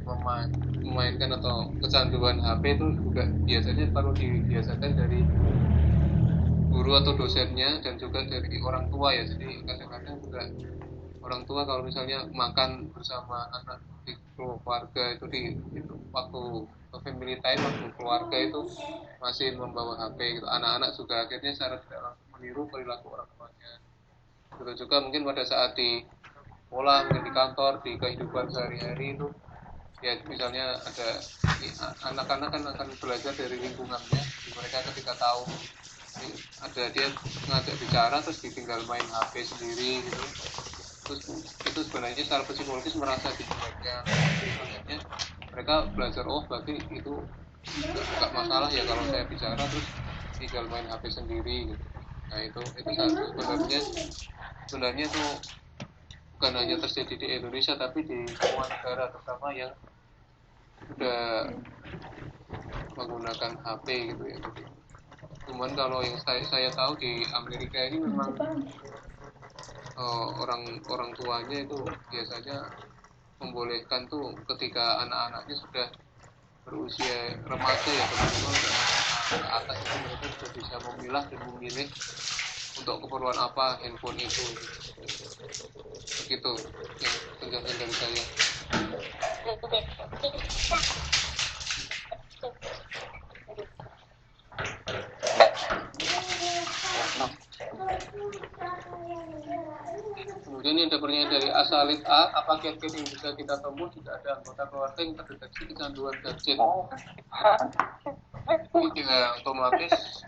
memainkan atau kecanduan HP itu juga biasanya perlu dibiasakan dari guru atau dosennya dan juga dari orang tua ya. Jadi kadang-kadang juga orang tua kalau misalnya makan bersama anak di keluarga itu waktu family time, waktu keluarga itu masih membawa HP gitu. Anak-anak juga akhirnya secara tidak langsung meniru perilaku orang tuanya. Begitu juga mungkin pada saat di sekolah, mungkin di kantor, di kehidupan sehari-hari itu ya misalnya ada anak-anak kan akan belajar dari lingkungannya. Mereka ketika tahu ada dia ngajak bicara terus ditinggal main HP sendiri gitu, terus itu sebenarnya secara psikologis merasa dicuekin. Makanya mereka belajar berarti itu nggak masalah ya kalau saya bicara terus tinggal main HP sendiri gitu. Nah itu sebenarnya tuh bukan hanya terjadi di Indonesia tapi di semua negara terutama yang sudah menggunakan HP gitu ya. Cuman kalau yang saya tahu di Amerika ini memang orang tuanya itu biasanya membolehkan tuh ketika anak-anaknya sudah berusia remaja ya, teman-teman ke atas itu mereka sudah bisa memilah dan memilih untuk keperluan apa handphone itu. Begitu yang penjelasan dari saya. Kemudian yang ada pertanyaan dari Asalit A, apa kiat-kiat yang bisa kita tempuh jika ada anggota keluarga yang terdeteksi kecanduan gadget? Ya otomatis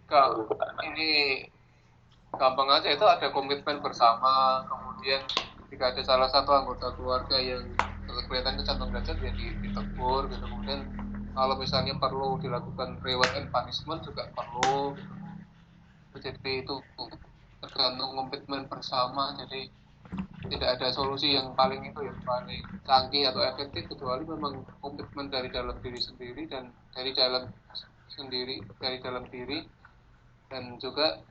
kalau ini gampang aja, itu ada komitmen bersama. Kemudian jika ada salah satu anggota keluarga yang kelihatan kecanduan gadget ya ditegur gitu. Kemudian kalau misalnya perlu dilakukan reward and punishment juga perlu. Jadi itu tergantung komitmen bersama. Jadi tidak ada solusi yang paling canggih atau efektif kecuali memang komitmen dari dalam diri sendiri dan dari dalam diri, dan juga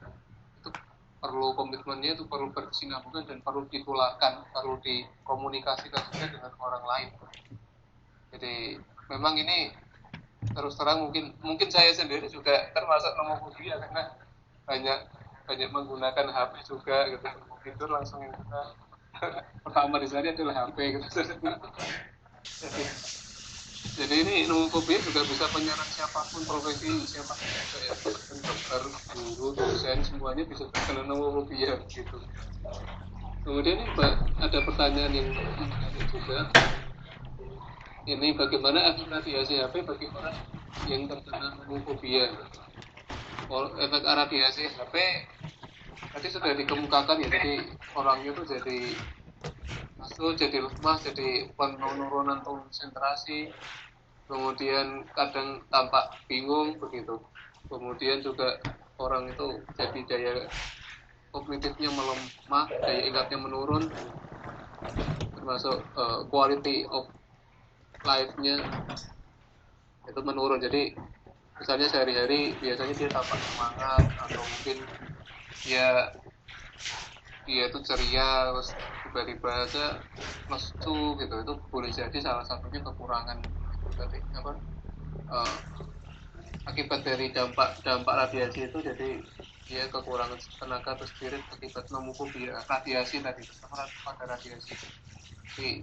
itu perlu komitmennya itu perlu berkesinambungan dan perlu ditularkan, perlu dikomunikasikan juga dengan orang lain. Jadi memang ini terus terang mungkin saya sendiri juga termasuk nomofobia karena banyak menggunakan HP juga gitu. Tidur langsung yang kita pertama di sana adalah HP gitu. Jadi ini nomofobia juga bisa menyerang siapapun, profesi siapapun ya. Dokter, guru, dosen semuanya bisa terkena nomofobia gitu. Kemudian ada pertanyaan yang menarik juga. Ini bagaimana efek radiasi HP bagi orang yang terkena nomofobia? Efek radiasi HP tadi sudah dikemukakan ya, jadi orangnya tuh jadi lemas, jadi penurunan konsentrasi, kemudian kadang tampak bingung begitu. Kemudian juga orang itu jadi daya kognitifnya melemah, daya ingatnya menurun, termasuk quality of life-nya itu menurun. Jadi misalnya sehari-hari biasanya dia tampak semangat atau mungkin dia itu ceria, terus tiba-tiba aja lesu gitu. Itu boleh jadi salah satunya kekurangan akibat dari dampak radiasi itu. Jadi dia kekurangan tenaga atau spirit akibat nomofobia radiasi tadi, pada radiasi. Jadi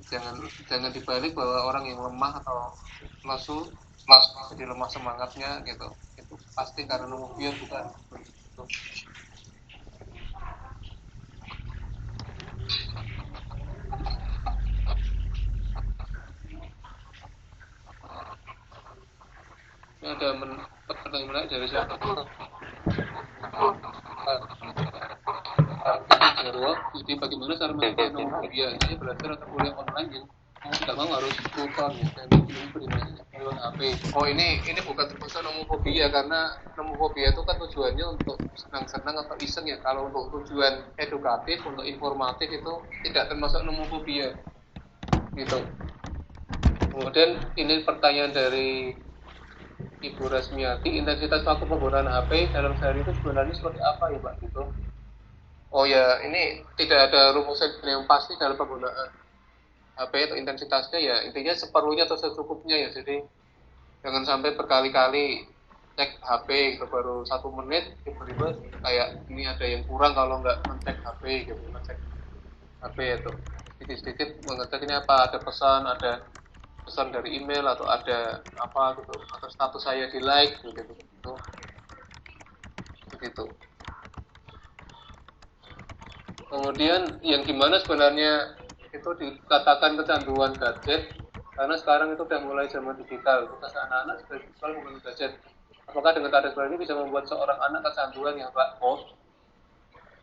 jangan dibalik bahwa orang yang lemah atau lesu jadi lemah semangatnya gitu, itu pasti karena nomofobia, bukan begitu. Ada pertanyaan menarik dari siapa? Jadi bagaimana cara mengatasi nomofobia? Ini belajar atau kuliah online yang tidak mau harus nonton ya, HP. Oh ini bukan termasuk nomofobia, karena nomofobia itu kan tujuannya untuk senang-senang atau iseng ya. Kalau untuk tujuan edukatif, untuk informatif itu tidak termasuk nomofobia gitu. Kemudian ini pertanyaan dari Ibu Rasmiati, intensitas waktu penggunaan HP dalam sehari itu sebenarnya seperti apa ya Pak gitu? Oh ya, ini tidak ada rumusan yang pasti dalam penggunaan HP atau intensitasnya ya, intinya seperlunya atau secukupnya ya. Jadi jangan sampai berkali-kali cek HP gitu, baru 1 menit tiba-tiba kayak ini ada yang kurang kalau nggak ngecek HP gitu, ngecek HP itu sedikit-sedikit mengecek ini apa, ada pesan dari email atau ada apa gitu, atau status saya di like gitu begitu. Kemudian yang gimana sebenarnya itu dikatakan kecanduan gadget, karena sekarang itu udah mulai zaman digital, tugas anak-anak sudah digital menggunakan gadget. Apakah dengan keadaan seperti ini bisa membuat seorang anak kecanduan ya Pak? Oh,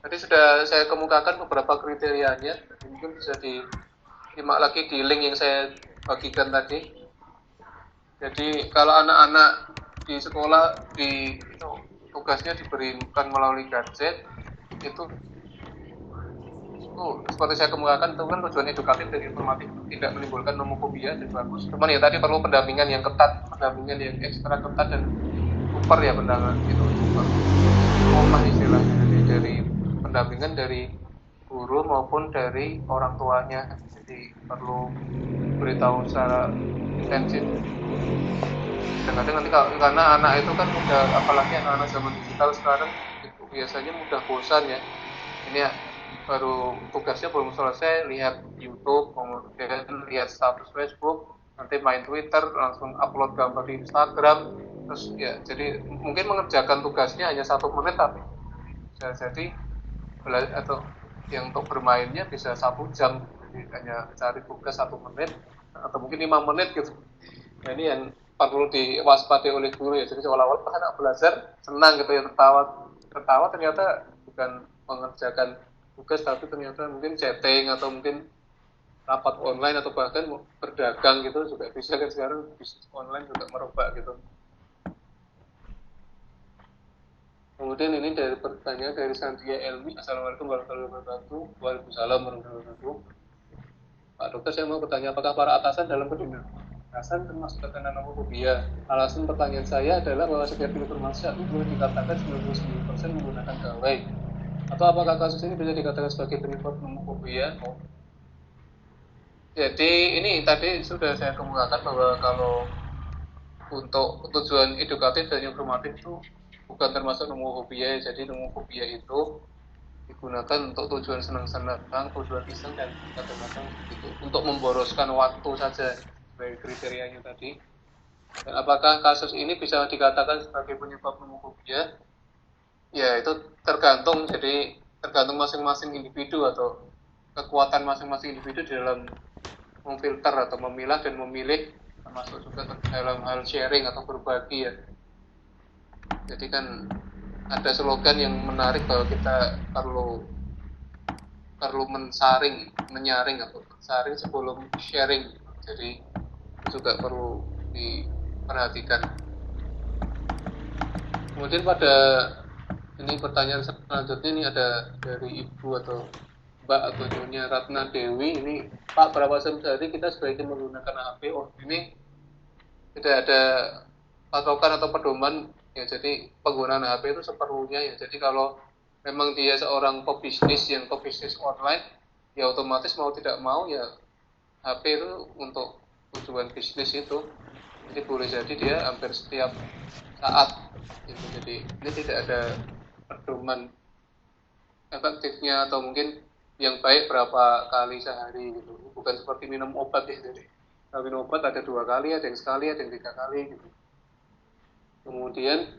tadi sudah saya kemukakan beberapa kriterianya, mungkin bisa disimak lagi di link yang saya bagikan tadi. Jadi kalau anak-anak di sekolah itu tugasnya diberikan melalui gadget, itu seperti saya kemukakan itu kan tujuan edukatif dan informatif, tidak menimbulkan nomofobia dan bagus. Cuman ya tadi perlu pendampingan yang ketat, pendampingan yang ekstra ketat dan super ya, pendampingan itu super rumah istilahnya. Jadi dari pendampingan dari guru maupun dari orang tuanya, jadi perlu beritahu secara intensif. Kadang nanti karena anak itu kan mudah, apalagi anak-anak zaman digital sekarang itu biasanya mudah bosan ya. Ini ya baru tugasnya belum selesai lihat YouTube, kemudian lihat status Facebook, nanti main Twitter, langsung upload gambar di Instagram, terus ya jadi mungkin mengerjakan tugasnya hanya 1 menit, tapi bisa jadi atau yang untuk bermainnya bisa 1 jam, jadi hanya cari tugas 1 menit atau mungkin 5 menit gitu. Nah ini yang perlu diwaspadai oleh guru ya. Jadi seolah-olah anak belajar senang gitu ya, tertawa ternyata bukan mengerjakan tugas, tapi ternyata mungkin chatting atau mungkin rapat online atau bahkan berdagang gitu juga bisa kan, sekarang bisnis online juga merebak gitu. Kemudian ini dari pertanyaan dari Sandia Elmi. Assalamualaikum warahmatullahi wabarakatuh. Waalaikumsalam warahmatullahi wabarakatuh. Pak Dokter, saya mau bertanya, apakah para atasan dalam atasan termasuk terkena nomofobia? Alasan pertanyaan saya adalah bahwa setiap informasi itu boleh dikatakan 99% menggunakan gawai. Atau apakah kasus ini bisa dikatakan sebagai penyebab nomofobia? Oh. Jadi ini tadi sudah saya kemukakan bahwa kalau untuk tujuan edukatif dan informatif itu bukan termasuk nomofobia. Jadi nomofobia itu digunakan untuk tujuan senang-senang, tujuan iseng dan macam-macam gitu, untuk memboroskan waktu saja sebagai kriterianya tadi. Dan apakah kasus ini bisa dikatakan sebagai penyebab nomofobia? Ya itu tergantung, jadi tergantung masing-masing individu atau kekuatan masing-masing individu di dalam memfilter atau memilah dan memilih, termasuk juga dalam hal sharing atau berbagi ya. Jadi kan ada slogan yang menarik bahwa kita perlu menyaring atau mensaring sebelum sharing. Jadi itu juga perlu diperhatikan. Kemudian pada ini pertanyaan selanjutnya ini ada dari Ibu atau Mbak atau Nyonya Ratna Dewi. Ini Pak, berapa sehari kita sebaiknya menggunakan HP? Oh ini tidak ada patokan atau pedoman ya, jadi penggunaan HP itu seperlunya ya. Jadi kalau memang dia seorang pebisnis yang pebisnis online, ya otomatis mau tidak mau ya HP itu untuk tujuan bisnis itu. Jadi boleh jadi dia hampir setiap saat gitu. Jadi ini tidak ada pedoman efektifnya atau mungkin yang baik berapa kali sehari gitu. Bukan seperti minum obat ya. Jadi kalau minum obat ada 2 kali, ada yang sekali, ada yang 3 kali gitu. Kemudian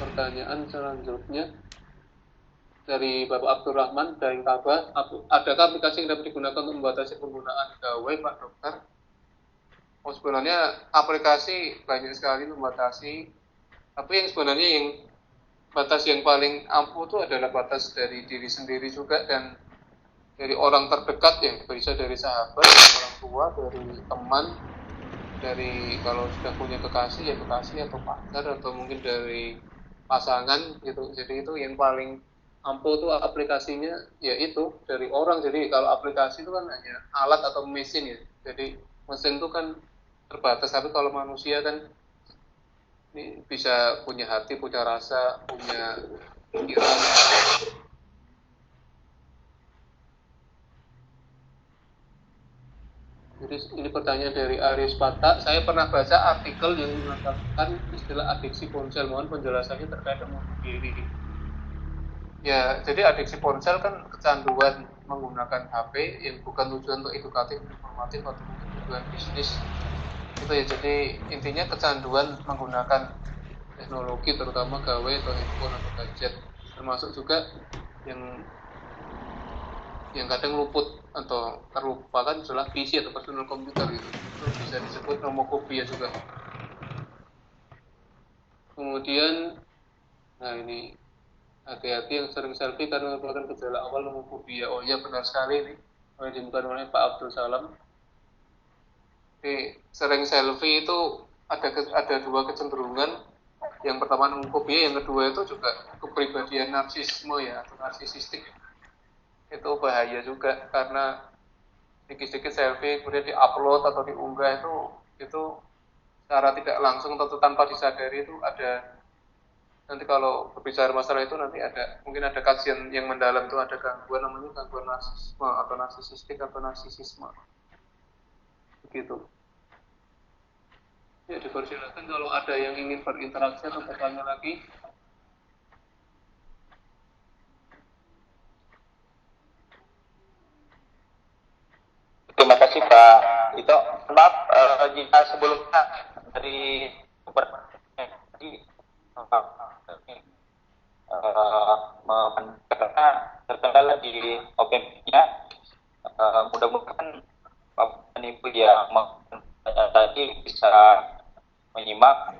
pertanyaan selanjutnya dari Bapak Abdurrahman dari Kabah, adakah aplikasi yang dapat digunakan untuk membatasi penggunaan gawai Pak Dokter? Oh sebenarnya aplikasi banyak sekali membatasi, tapi yang sebenarnya yang batas yang paling ampuh itu adalah batas dari diri sendiri juga dan dari orang terdekat ya, bisa dari sahabat, dari orang tua, dari teman, dari kalau sudah punya kekasih ya kekasih atau pacar atau mungkin dari pasangan gitu. Jadi itu yang paling ampuh tuh aplikasinya ya itu dari orang. Jadi kalau aplikasi itu kan hanya alat atau mesin ya. Jadi mesin itu kan terbatas, tapi kalau manusia kan Ini bisa punya hati, punya rasa, punya pikiran. Jadi ini pertanyaan dari Aris Pata. Saya pernah baca artikel yang mengatakan istilah adiksi ponsel. Mohon penjelasannya terkait dengan diri. Ya, jadi adiksi ponsel kan kecanduan menggunakan HP yang bukan tujuan untuk edukatif, informatif atau mungkin tujuan bisnis. Itu ya. Jadi intinya kecanduan menggunakan teknologi, terutama gawe atau handphone atau gadget. Termasuk juga yang kadang luput atau terlupakan adalah PC atau personal computer gitu. Itu bisa disebut nomofobia juga. Kemudian, nah ini hati-hati yang sering selfie karena merupakan gejala awal nomofobia. Oh iya, benar sekali nih, yang dibutuhkan oleh Pak Abdul Salam. Jadi sering selfie itu ada dua kecenderungan. Yang pertama nomofobia, yang kedua itu juga kepribadian narsisme ya, atau narsisistik. Itu bahaya juga karena sedikit-sedikit selfie kemudian diupload atau diunggah itu secara tidak langsung atau tanpa disadari itu ada. Nanti kalau berbicara masalah itu nanti mungkin ada kajian yang mendalam, itu ada gangguan namanya gangguan narsisme atau narsisistik atau narsisisme begitu. Ya, dipersilakan kalau ada yang ingin berinteraksi atau bertanya lagi. Terima kasih Pak Dito. Maaf jika sebelumnya dari karena terkendala di OPM-nya, mudah-mudahan Bapak dan Ibu yang tadi bisa menyimak,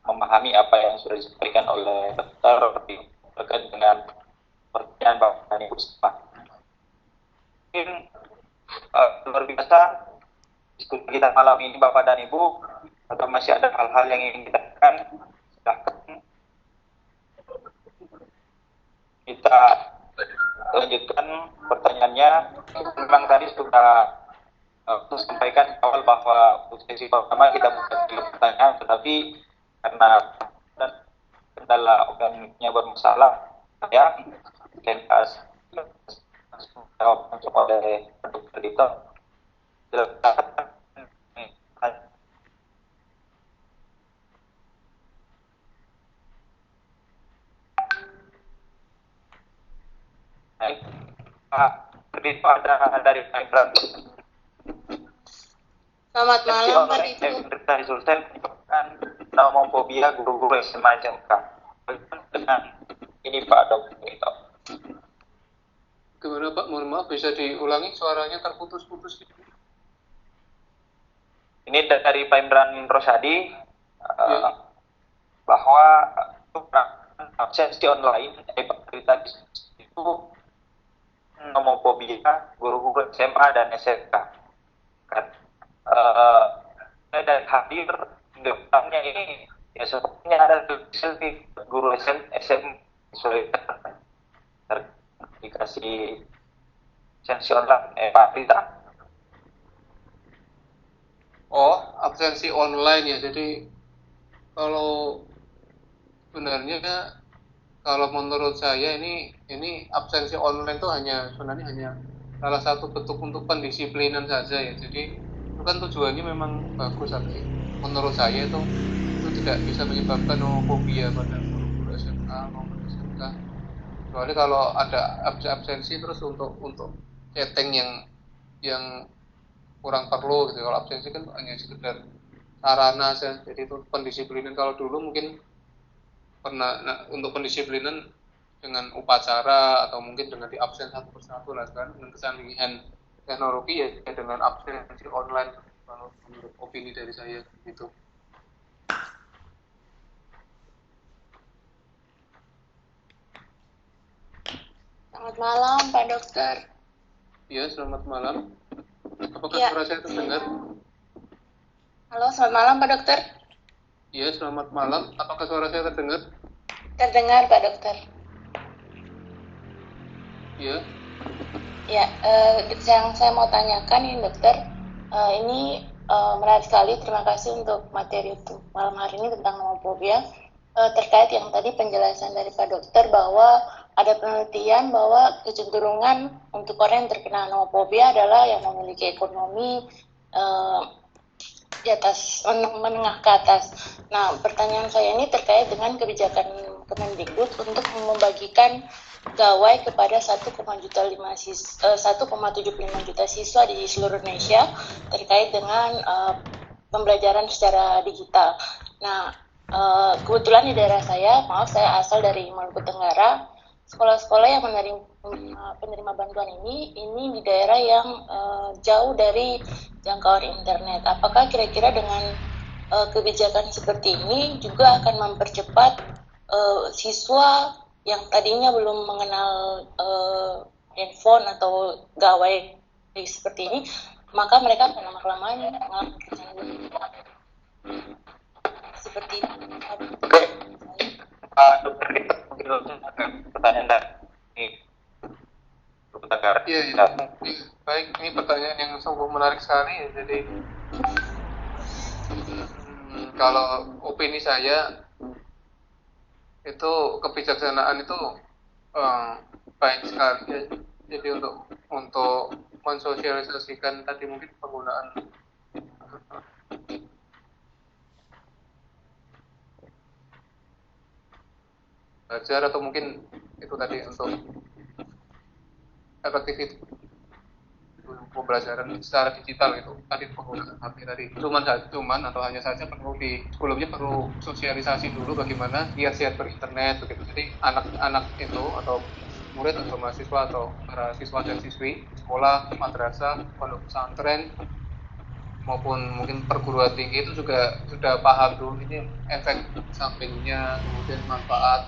memahami apa yang sudah disampaikan oleh dokter terkait dengan pertanyaan Bapak dan Ibu semua. Mungkin luar biasa diskusi kita malam ini Bapak dan Ibu, atau masih ada hal-hal yang ingin kita katakan, silahkan kita lanjutkan pertanyaannya. Memang tadi sudah sampaikan awal bahwa sesi pertama kita bukan pertanyaan, tetapi karena kendala organiknya bermasalah, ya jawab mencoba oleh Dr. Dito. Baik, Pak Dito ada dari Thailand. Selamat malam Pak Dito. Dari Sultan menyebabkan nomofobia guru-guru SMA SMK. Dengan ini Pak Dr. Dito. Gimana Pak? Mohon maaf, bisa diulangi, suaranya terputus-putus. Ini dari Pak Imran Rosadi, bahwa absensi online tadi itu nomofobia guru-guru SMA dan SMK. Saya dari hadir hingga ini ya sepertinya ada selfie guru SMA dikasih absensi online Pak Rita. Oh, absensi online ya. Jadi kalau sebenarnya kalau menurut saya ini absensi online itu sebenarnya hanya salah satu bentuk untuk pendisiplinan saja ya. Jadi itu kan tujuannya memang bagus, tapi menurut saya itu tidak bisa menyebabkan nomofobia pada guru-guru SMA maupun SMK. Kecuali kalau ada absensi terus untuk chatting yang kurang perlu gitu. Kalau absensi kan hanya sekedar sarana saja. Jadi itu pendisiplinan. Kalau dulu mungkin pernah untuk pendisiplinan dengan upacara atau mungkin dengan di absen satu persatu lah kan, dengan kesanggihan teknologi ya dengan absensi online. Kalau menurut opini dari saya gitu. Selamat malam Pak Dokter. Ya, selamat malam. Apakah Ya. suara saya terdengar? Halo, selamat malam Pak Dokter. Ya, selamat malam. Apakah suara saya terdengar? Terdengar Pak Dokter. Ya. Ya, yang saya mau tanyakan ini dokter, ini Menarik sekali, terima kasih untuk materi untuk malam hari ini tentang nomofobia. Terkait yang tadi penjelasan dari Pak Dokter bahwa ada penelitian bahwa kecenderungan untuk orang yang terkena nomofobia adalah yang memiliki ekonomi di atas menengah ke atas. Nah, pertanyaan saya ini terkait dengan kebijakan Kemendikbud untuk membagikan gawai kepada 1,75 juta siswa di seluruh Indonesia terkait dengan pembelajaran secara digital. Nah, kebetulan di daerah saya, maaf saya asal dari Maluku Tenggara, sekolah-sekolah yang penerima bantuan ini di daerah yang jauh dari jangkauan internet. Apakah kira-kira dengan kebijakan seperti ini juga akan mempercepat siswa yang tadinya belum mengenal handphone atau gawai seperti ini, maka mereka akan lama-kelamaan mengalami kecanduan seperti itu. Oke, Dokter pertanyaan dari Iya. Baik, ini pertanyaan yang sungguh menarik sekali ya. Jadi kalau opini saya itu kebijaksanaan itu baik sekali ya. Jadi untuk mensosialisasikan tadi mungkin penggunaan belajar atau mungkin itu tadi untuk efektivitas pembelajaran secara digital itu tadi penggunaan HP tadi cuman atau hanya saja sebelumnya perlu sosialisasi dulu bagaimana kiat-kiat berinternet begitu. Jadi anak-anak itu atau murid atau mahasiswa atau para siswa dan siswi sekolah, madrasah, pondok pesantren maupun mungkin perguruan tinggi itu juga sudah paham dulu ini efek sampingnya, kemudian manfaat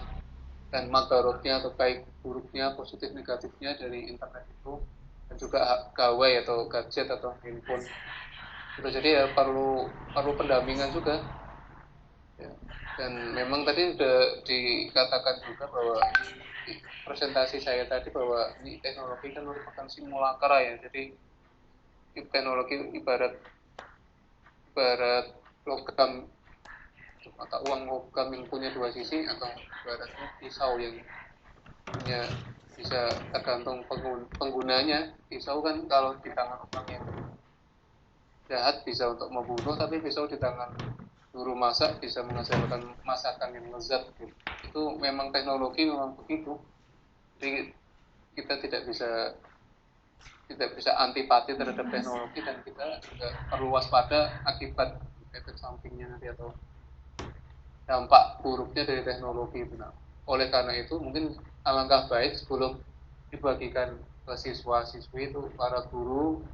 dan madarotnya atau baik buruknya, positif negatifnya dari internet itu, dan juga gawai atau gadget atau handphone itu. Jadi ya perlu pendampingan juga ya. Dan memang tadi sudah dikatakan juga bahwa di presentasi saya tadi bahwa ini teknologi kan merupakan simulakra ya. Jadi teknologi ibarat logam mata uang logam yang punya dua sisi, atau ibaratnya pisau yang punya bisa tergantung penggunanya. Pisau kan kalau di tangan orang yang jahat bisa untuk membunuh, tapi pisau di tangan juru masak bisa menghasilkan masakan yang lezat gitu. Itu memang teknologi memang begitu. Jadi kita tidak bisa antipati terhadap teknologi, dan kita juga perlu waspada akibat efek sampingnya nanti atau dampak buruknya dari teknologi itu. Nah, oleh karena itu mungkin alangkah baik sebelum dibagikan ke siswa-siswi itu para guru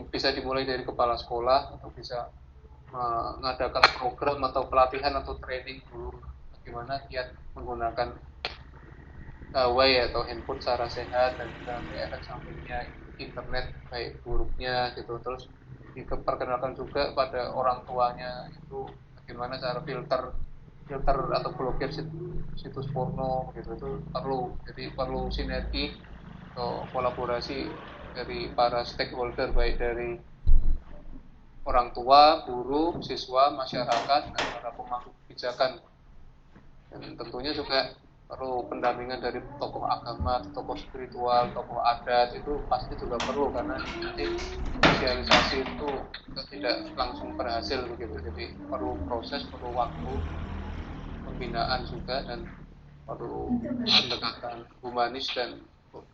bisa dimulai dari kepala sekolah atau bisa mengadakan program atau pelatihan atau training dulu bagaimana kiat menggunakan gawai atau handphone secara sehat dan juga efek sampingnya internet baik buruknya gitu. Terus diperkenalkan juga pada orang tuanya itu bagaimana cara filter atau blokir situs porno gitu. Itu perlu sinergi atau kolaborasi dari para stakeholder baik dari orang tua, guru, siswa, masyarakat, dan para pemangku kebijakan. Dan tentunya juga perlu pendampingan dari tokoh agama, tokoh spiritual, tokoh adat, itu pasti juga perlu, karena nanti sosialisasi itu tidak langsung berhasil begitu. Jadi perlu proses, perlu waktu, pembinaan juga, dan perlu pendekatan humanis dan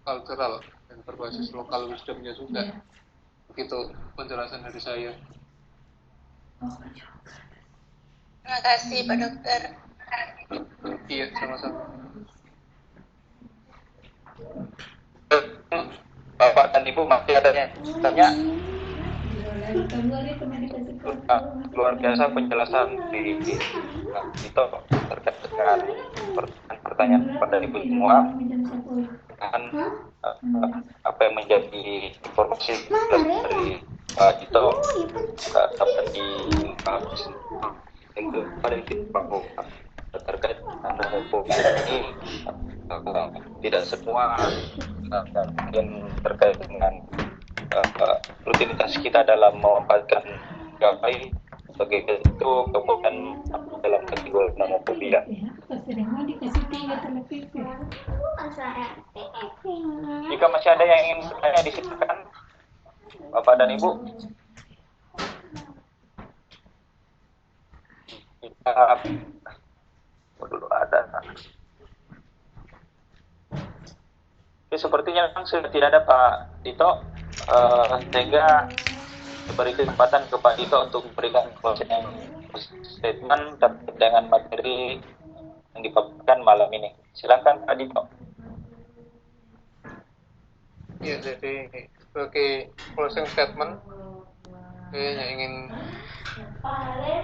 kultural dan berbasis lokal wisdomnya juga. Begitu penjelasan dari saya. Terima kasih Pak Dokter. Iya, sama-sama. Bapak dan Ibu masih ada yang tanya? Luar biasa penjelasan di itu terkait dengan pertanyaan kepada Ibu semua, dengan apa yang menjadi informasi dari Pak Dito tadi itu pada bahwa terkait dengan homofobia ini tidak semua yang terkait dengan rutinitas kita dalam memanfaatkan gawai sebagai bentuk kemudian dalam kategori nomofobia. Jika masih ada yang ingin bertanya disilakan Bapak dan Ibu. Kita dulu ada. Oke, sepertinya sudah tidak ada Pak Dito, sehingga beri kesempatan ke Pak Dito untuk memberikan closing statement terkait dengan materi yang dipaparkan malam ini. Silakan Pak Dito. Ya, jadi sebagai closing statement, saya hanya ingin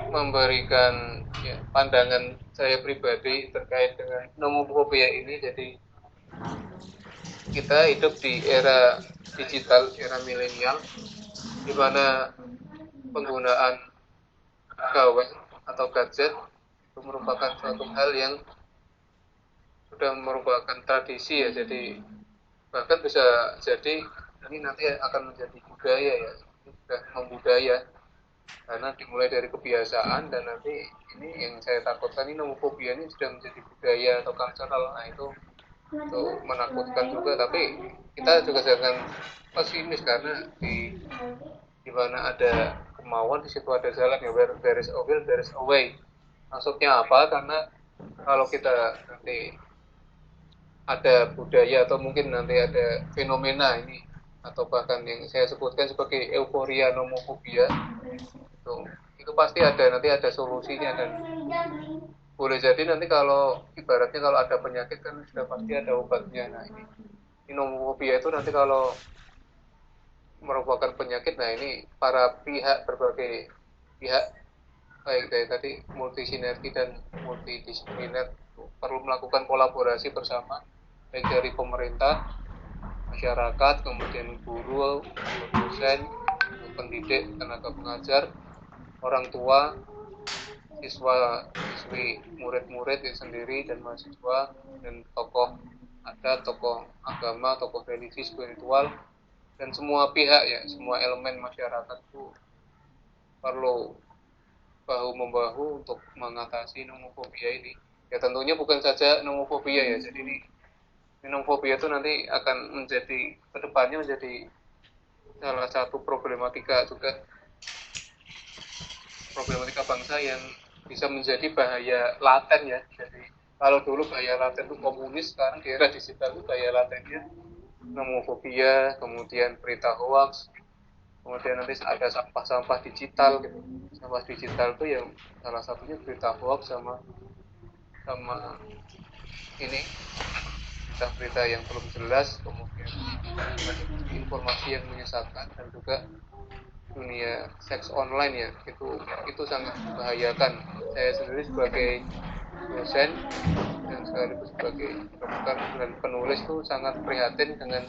memberikan pandangan saya pribadi terkait dengan nomofobia ini. Jadi kita hidup di era digital, era milenial, di mana penggunaan gawai atau gadget itu merupakan suatu hal yang sudah merupakan tradisi ya. Jadi bahkan bisa jadi ini nanti akan menjadi budaya ya, sudah membudaya karena dimulai dari kebiasaan, dan nanti ini yang saya takutkan ini nomofobia ini sudah menjadi budaya atau cultural. Nah itu menakutkan juga, tapi kita juga jangan pesimis karena di mana ada kemauan di situ ada jalan ya. Where there is a will there is a way. Maksudnya apa? Karena kalau kita nanti ada budaya atau mungkin nanti ada fenomena ini atau bahkan yang saya sebutkan sebagai euforia nomofobia, itu pasti nanti ada solusinya, dan boleh jadi nanti kalau ibaratnya kalau ada penyakit kan sudah pasti ada obatnya. Nah ini nomofobia itu nanti kalau merupakan penyakit, nah ini para pihak, berbagai pihak baik dari tadi multisinergi dan multidisipliner perlu melakukan kolaborasi bersama, baik dari pemerintah, masyarakat, kemudian guru, dosen, pendidik, tenaga pengajar, orang tua, siswa, siswi, murid-murid sendiri, dan mahasiswa, dan tokoh adat, tokoh agama, tokoh religi, spiritual, dan semua pihak ya, semua elemen masyarakat itu perlu bahu-membahu untuk mengatasi nomofobia ini. Ya tentunya bukan saja nomofobia ya, jadi ini nomofobia itu nanti akan menjadi, kedepannya menjadi salah satu problematika juga, problematika bangsa yang bisa menjadi bahaya laten ya. Jadi kalau dulu bahaya laten itu komunis, sekarang di era digital itu bahaya latennya nomofobia, kemudian berita hoax, kemudian nanti ada sampah-sampah digital gitu. Sampah digital itu yang salah satunya berita hoax sama ini berita yang belum jelas, kemudian informasi yang menyesatkan, dan juga dunia seks online ya, itu sangat membahayakan. Saya sendiri sebagai dosen dan sekaligus sebagai dokter dan penulis itu sangat prihatin dengan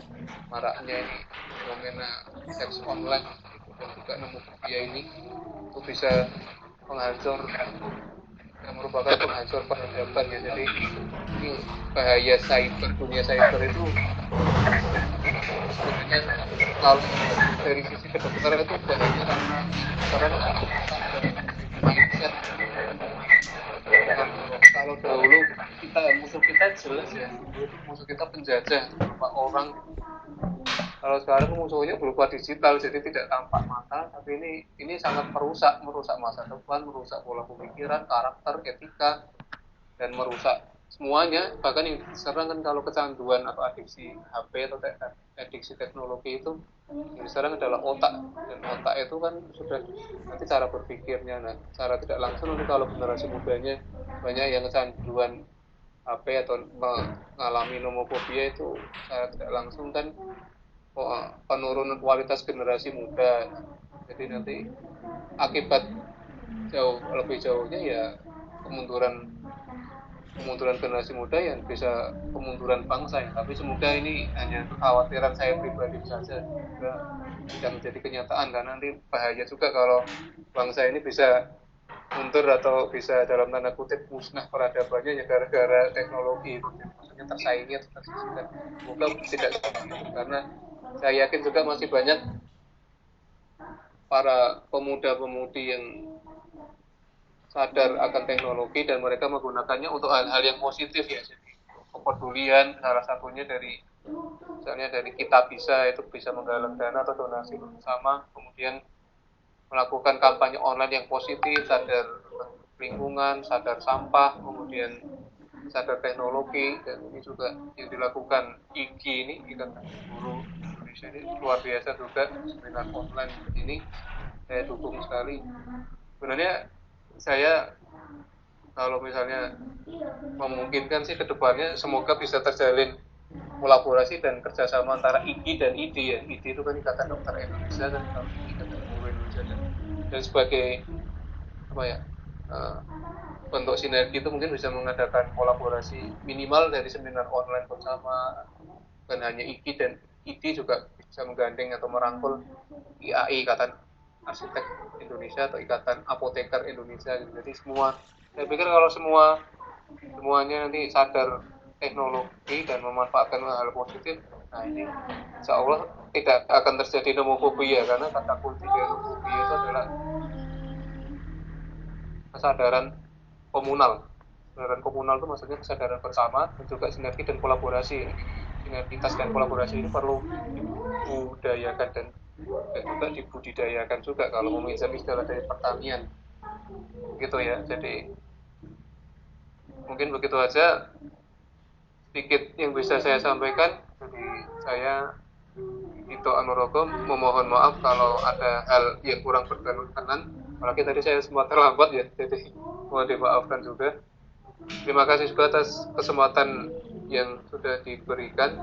maraknya ini fenomena seks online dan juga nomofobia ini. Itu bisa menghancurkan, yang merupakan penghancur peradaban ya. Jadi ini bahaya cyber, dunia cyber itu sebenarnya kalau dari sisi kedokteran itu bahaya karena sekarang mindset. Kalau dahulu musuh kita jelas ya, musuh kita penjajah berupa orang. Kalau sekarang musuhnya berupa digital, jadi tidak tampak mata, tapi ini sangat merusak masa depan, merusak pola pemikiran, karakter, etika, dan merusak semuanya. Bahkan yang diserang kan kalau kecanduan atau adiksi HP atau adiksi teknologi itu yang diserang adalah otak, dan otak itu kan sudah nanti cara berpikirnya. Nah, cara tidak langsung nanti kalau generasi mudanya banyak yang kecanduan HP atau mengalami nomofobia, itu secara tidak langsung kan penurunan kualitas generasi muda. Jadi nanti akibat lebih jauhnya ya kemunduran generasi muda yang bisa kemunduran bangsa ya. Tapi semoga ini hanya kekhawatiran saya pribadi saja, tidak menjadi kenyataan, karena nanti bahaya juga kalau bangsa ini bisa mundur atau bisa dalam tanda kutip musnah peradabannya ya gara-gara teknologi itu, maksudnya tersaingi atau tersisihkan. Semoga tidak seperti itu, karena saya yakin juga masih banyak para pemuda-pemudi yang sadar akan teknologi dan mereka menggunakannya untuk hal-hal yang positif ya. Jadi kepedulian salah satunya dari misalnya dari kita bisa menggalang dana atau donasi bersama, kemudian melakukan kampanye online yang positif, sadar lingkungan, sadar sampah, kemudian sadar teknologi. Dan ini juga yang dilakukan IGI ini, Ikatan Guru Indonesia ini luar biasa juga. Seminar online ini saya dukung sekali. Sebenarnya saya kalau misalnya memungkinkan sih ke depannya semoga bisa terjalin kolaborasi dan kerjasama antara IGI dan ID ya. ID itu kan Ikatan Dokter Indonesia dan Ikatan Guru Indonesia dan sebagai apa ya bentuk sinergi itu mungkin bisa mengadakan kolaborasi minimal dari seminar online bersama. Bukan hanya IGI dan ID juga bisa menggandeng atau merangkul IAI, Ikatan Arsitek Indonesia atau Ikatan Apoteker Indonesia gitu. Jadi saya pikir kalau semuanya nanti sadar teknologi dan memanfaatkan hal positif, nah ini insya Allah tidak akan terjadi nomofobia, karena kata kunci dari nomofobia itu adalah kesadaran komunal. Kesadaran komunal itu maksudnya kesadaran bersama dan juga sinergi dan kolaborasi. Sinergitas dan kolaborasi ini perlu dibudayakan dan juga dibudidayakan juga kalau meminjam istilah dari pertanian gitu ya. Jadi mungkin begitu aja sedikit yang bisa saya sampaikan. Jadi saya Ito Anurogo memohon maaf kalau ada hal yang kurang berkenan, apalagi tadi saya sempat terlambat ya, jadi mohon dimaafkan juga. Terima kasih juga atas kesempatan yang sudah diberikan,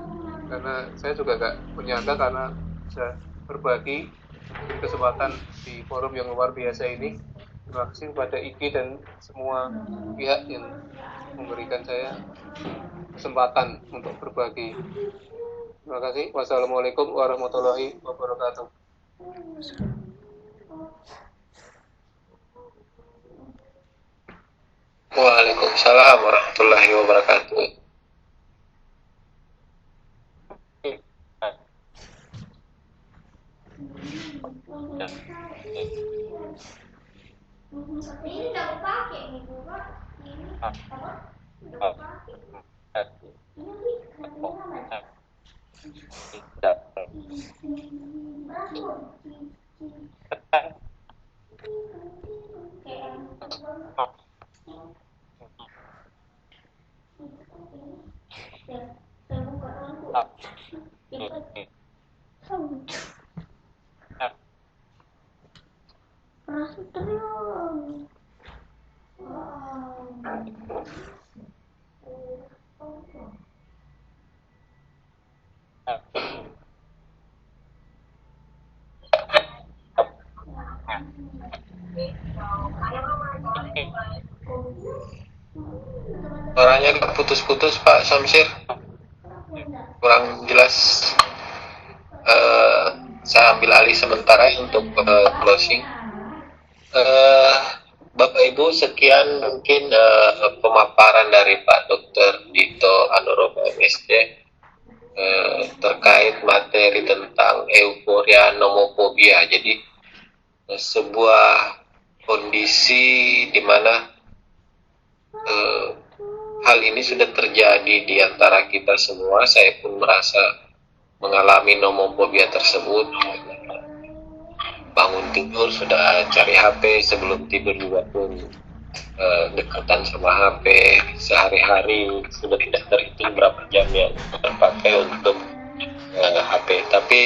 karena saya juga gak menyangka karena bisa berbagi kesempatan di forum yang luar biasa ini. Terima kasih kepada IGI dan semua pihak yang memberikan saya kesempatan untuk berbagi. Terima kasih. Wassalamualaikum warahmatullahi wabarakatuh. Waalaikumsalam warahmatullahi wabarakatuh. Ini udah pakai nih Bapak. Ini apa? Udah pakai. Ini katanya Suaranya putus-putus Pak Samsir, kurang jelas. Saya ambil alih sementara untuk closing. Bapak Ibu, sekian mungkin pemaparan dari Pak Dr. Dito Anurogo MSD terkait materi tentang euforia nomofobia. Jadi sebuah kondisi di mana hal ini sudah terjadi di antara kita semua. Saya pun merasa mengalami nomofobia tersebut. Bangun tidur sudah cari HP, sebelum tidur juga pun dekatan sama HP. Sehari-hari sudah tidak terhitung berapa jam yang terpakai untuk HP. Tapi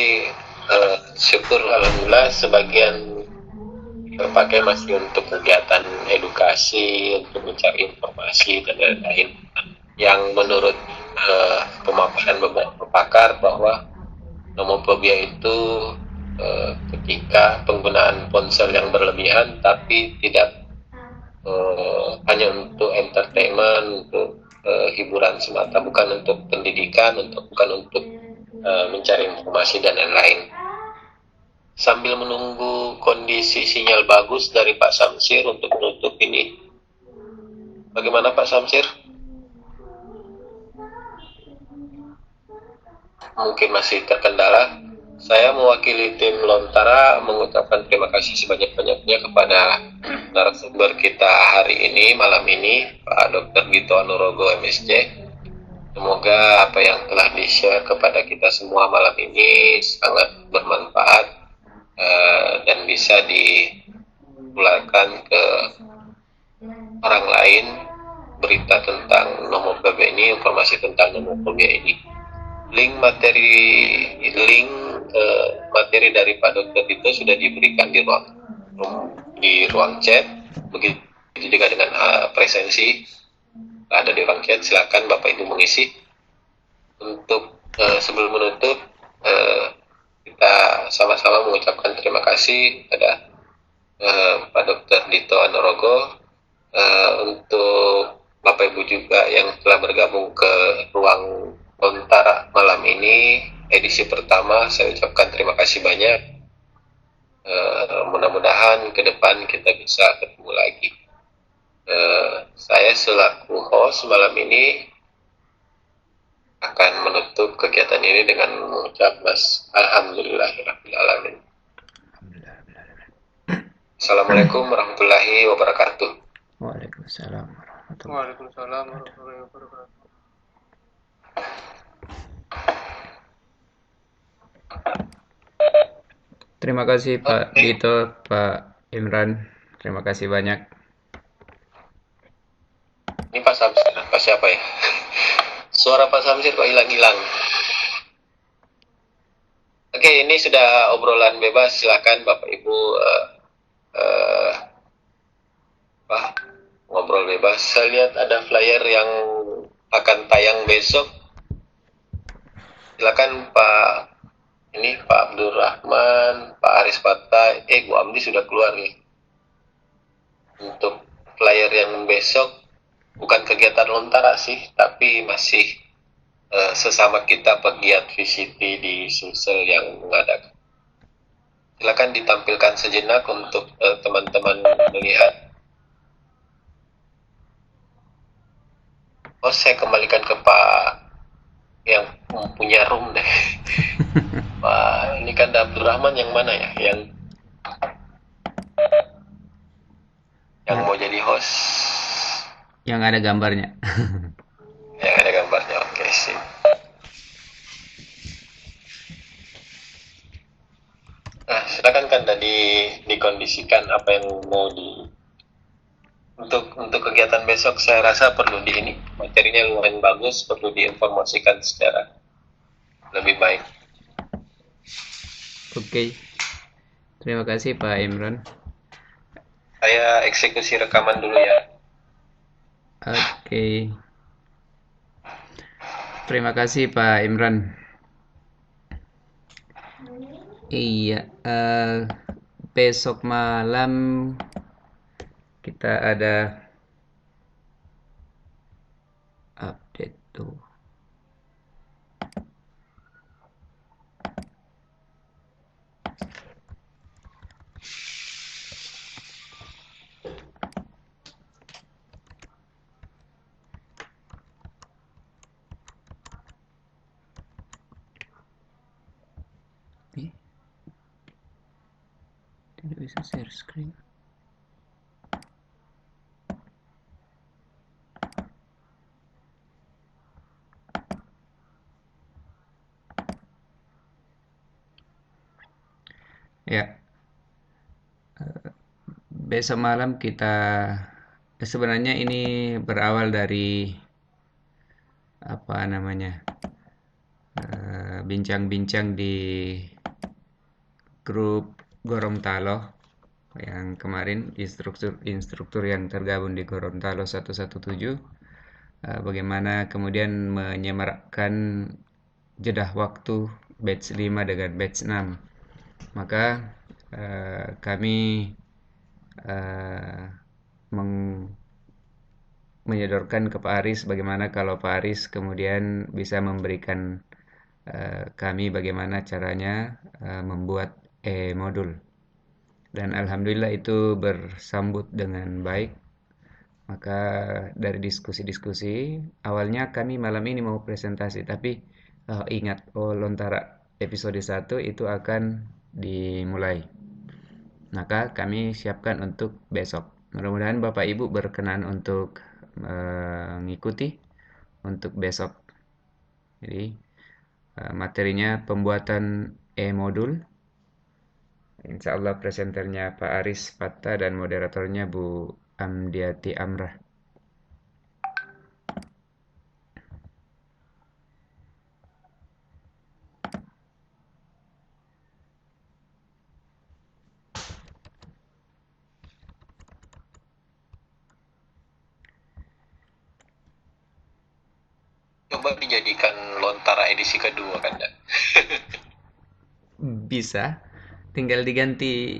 syukur alhamdulillah sebagian terpakai masih untuk kegiatan edukasi, untuk mencari informasi dan lain-lain. Yang menurut pemaparan beberapa pakar bahwa nomofobia itu ketika penggunaan ponsel yang berlebihan, tapi tidak hanya untuk entertainment, untuk hiburan semata, bukan untuk pendidikan, bukan untuk mencari informasi dan lain-lain. Sambil menunggu kondisi sinyal bagus dari Pak Samsir untuk menutup ini, bagaimana Pak Samsir? Mungkin masih terkendala. Saya mewakili tim Lontara mengucapkan terima kasih sebanyak-banyaknya kepada narasumber kita hari ini, malam ini, Pak Dr. Dito Anurogo, MSc. Semoga apa yang telah di-share kepada kita semua malam ini sangat bermanfaat dan bisa ditularkan ke orang lain berita tentang nomofobia ini, informasi tentang nomofobia ini. Link materi dari Pak Dr. Dito sudah diberikan di ruang chat. Begitu juga dengan presensi ada di ruang chat. Silakan Bapak Ibu mengisi. Untuk sebelum menutup, kita sama-sama mengucapkan terima kasih kepada Pak Dr. Dito Anurogo, untuk Bapak Ibu juga yang telah bergabung ke ruang Lontara malam ini, edisi pertama. Saya ucapkan terima kasih banyak. Mudah-mudahan ke depan kita bisa ketemu lagi. Saya selaku host malam ini akan menutup kegiatan ini dengan mengucap Alhamdulillahirrahmanirrahim. Assalamualaikum warahmatullahi wabarakatuh. Waalaikumsalam warahmatullahi wabarakatuh. Terima kasih Pak Dito, Pak Imran. Terima kasih banyak. Ini Pak Samsir, Pak siapa ya? Suara Pak Samsir kok hilang-hilang. Oke, ini sudah obrolan bebas. Silakan Bapak Ibu ngobrol bebas. Saya lihat ada flyer yang akan tayang besok. Silakan Pak Abdul Rahman, Pak Aris Patai, Bu Amdi sudah keluar nih. Untuk flyer yang besok bukan kegiatan Lontara sih, tapi masih sesama kita pegiat VCT di Sulsel yang mengadakan. Silakan ditampilkan sejenak untuk teman-teman melihat. Saya kembalikan ke Pak yang punya room deh. Pak, ini kan Abdul Rahman yang mana ya? Yang mau jadi host? Yang ada gambarnya. Yang ada gambarnya, oke sih. Nah, silakan kan tadi dikondisikan apa yang mau untuk kegiatan besok. Saya rasa perlu materinya lumayan bagus, perlu diinformasikan secara lebih baik. Oke. Terima kasih Pak Imran. Saya eksekusi rekaman dulu ya. Oke. Terima kasih Pak Imran. Iya, besok malam kita ada update tuh. Tidak bisa share screen. Ya, besok malam kita sebenarnya ini berawal dari bincang-bincang di grup Gorontalo yang kemarin, instruktur yang tergabung di Gorontalo 117, bagaimana kemudian menyemarakkan jeda waktu batch 5 dengan batch 6. Maka kami menyodorkan ke Pak Aris bagaimana kalau Pak Aris kemudian bisa memberikan kami bagaimana caranya membuat modul. Dan alhamdulillah itu bersambut dengan baik. Maka dari diskusi-diskusi, awalnya kami malam ini mau presentasi, tapi ingat Lontara episode 1 itu akan dimulai. Maka kami siapkan untuk besok. Mudah-mudahan Bapak Ibu berkenan untuk mengikuti untuk besok. Jadi materinya pembuatan e-modul. Insya Allah presenternya Pak Aris Fatta dan moderatornya Bu Amdiati Amrah. Coba dijadikan Lontara edisi kedua kan, Dan? Bisa, tinggal diganti,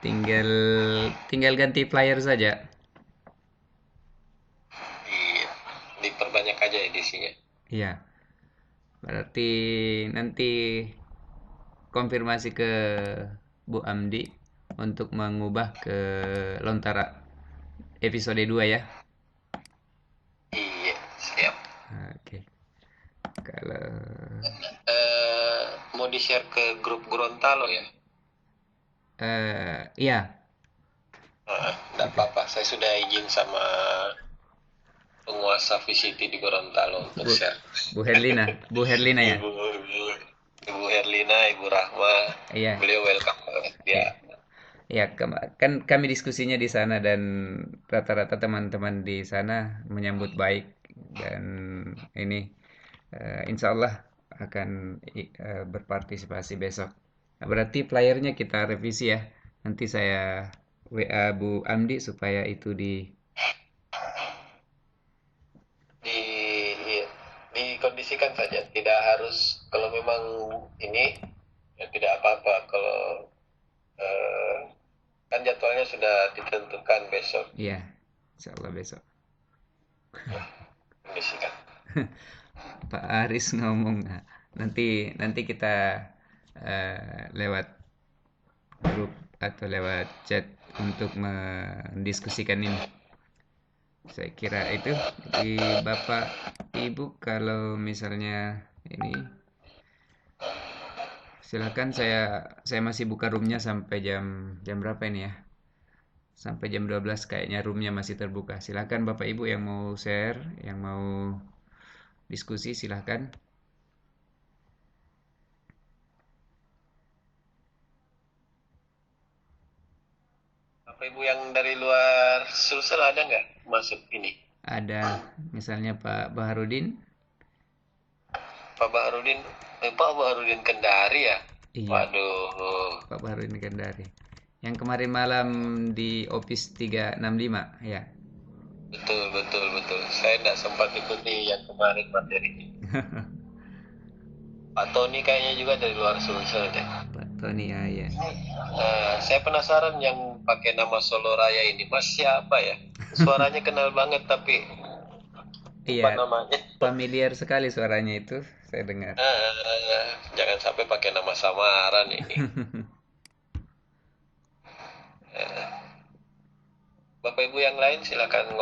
tinggal ganti flyer saja. Iya, diperbanyak aja edisinya. Iya, berarti nanti konfirmasi ke Bu Amdi untuk mengubah ke Lontara episode 2 ya. Iya, siap. Oke. Kalau Mau di-share ke grup Gorontalo ya? iya, Enggak apa-apa, saya sudah izin sama penguasa VCT di Gorontalo untuk share. Bu Herlina ya. Ibu Herlina, Ibu Rahma, Iya. beliau welcome banget ya. Ya, kan kami diskusinya di sana dan rata-rata teman-teman di sana menyambut baik dan ini insya Allah akan berpartisipasi besok. Nah, berarti flyernya kita revisi ya. Nanti saya WA Bu Amdi supaya itu dikondisikan saja. Tidak harus, kalau memang ini ya tidak apa-apa. Kalau kan jadwalnya sudah ditentukan besok. Iya, insya Allah besok. Kondisikan. Pak Aris ngomong, nanti kita lewat grup atau lewat chat untuk mendiskusikan ini. Saya kira itu. Jadi Bapak Ibu kalau misalnya ini silakan, saya masih buka roomnya sampai jam berapa ini ya? Sampai jam 12 kayaknya roomnya masih terbuka. Silakan Bapak Ibu yang mau share, yang mau diskusi silahkan. Bapak Ibu yang dari luar Sulsel ada nggak masuk ini? Ada, misalnya Pak Baharudin. Pak Baharudin Kendari ya? Iya. Waduh. Pak Baharudin Kendari. Yang kemarin malam di Office 365 ya. Betul. Saya tidak sempat ikuti yang kemarin materinya. Pak Tony kayaknya juga dari luar Sulsel deh. Pak Tony ya. Saya penasaran yang pakai nama Solo Raya ini, Mas siapa ya? Suaranya kenal banget tapi iya, apa namanya? Familiar sekali suaranya itu, saya dengar. Jangan sampai pakai nama samaran ini. Bapak Ibu yang lain silakan ngomong.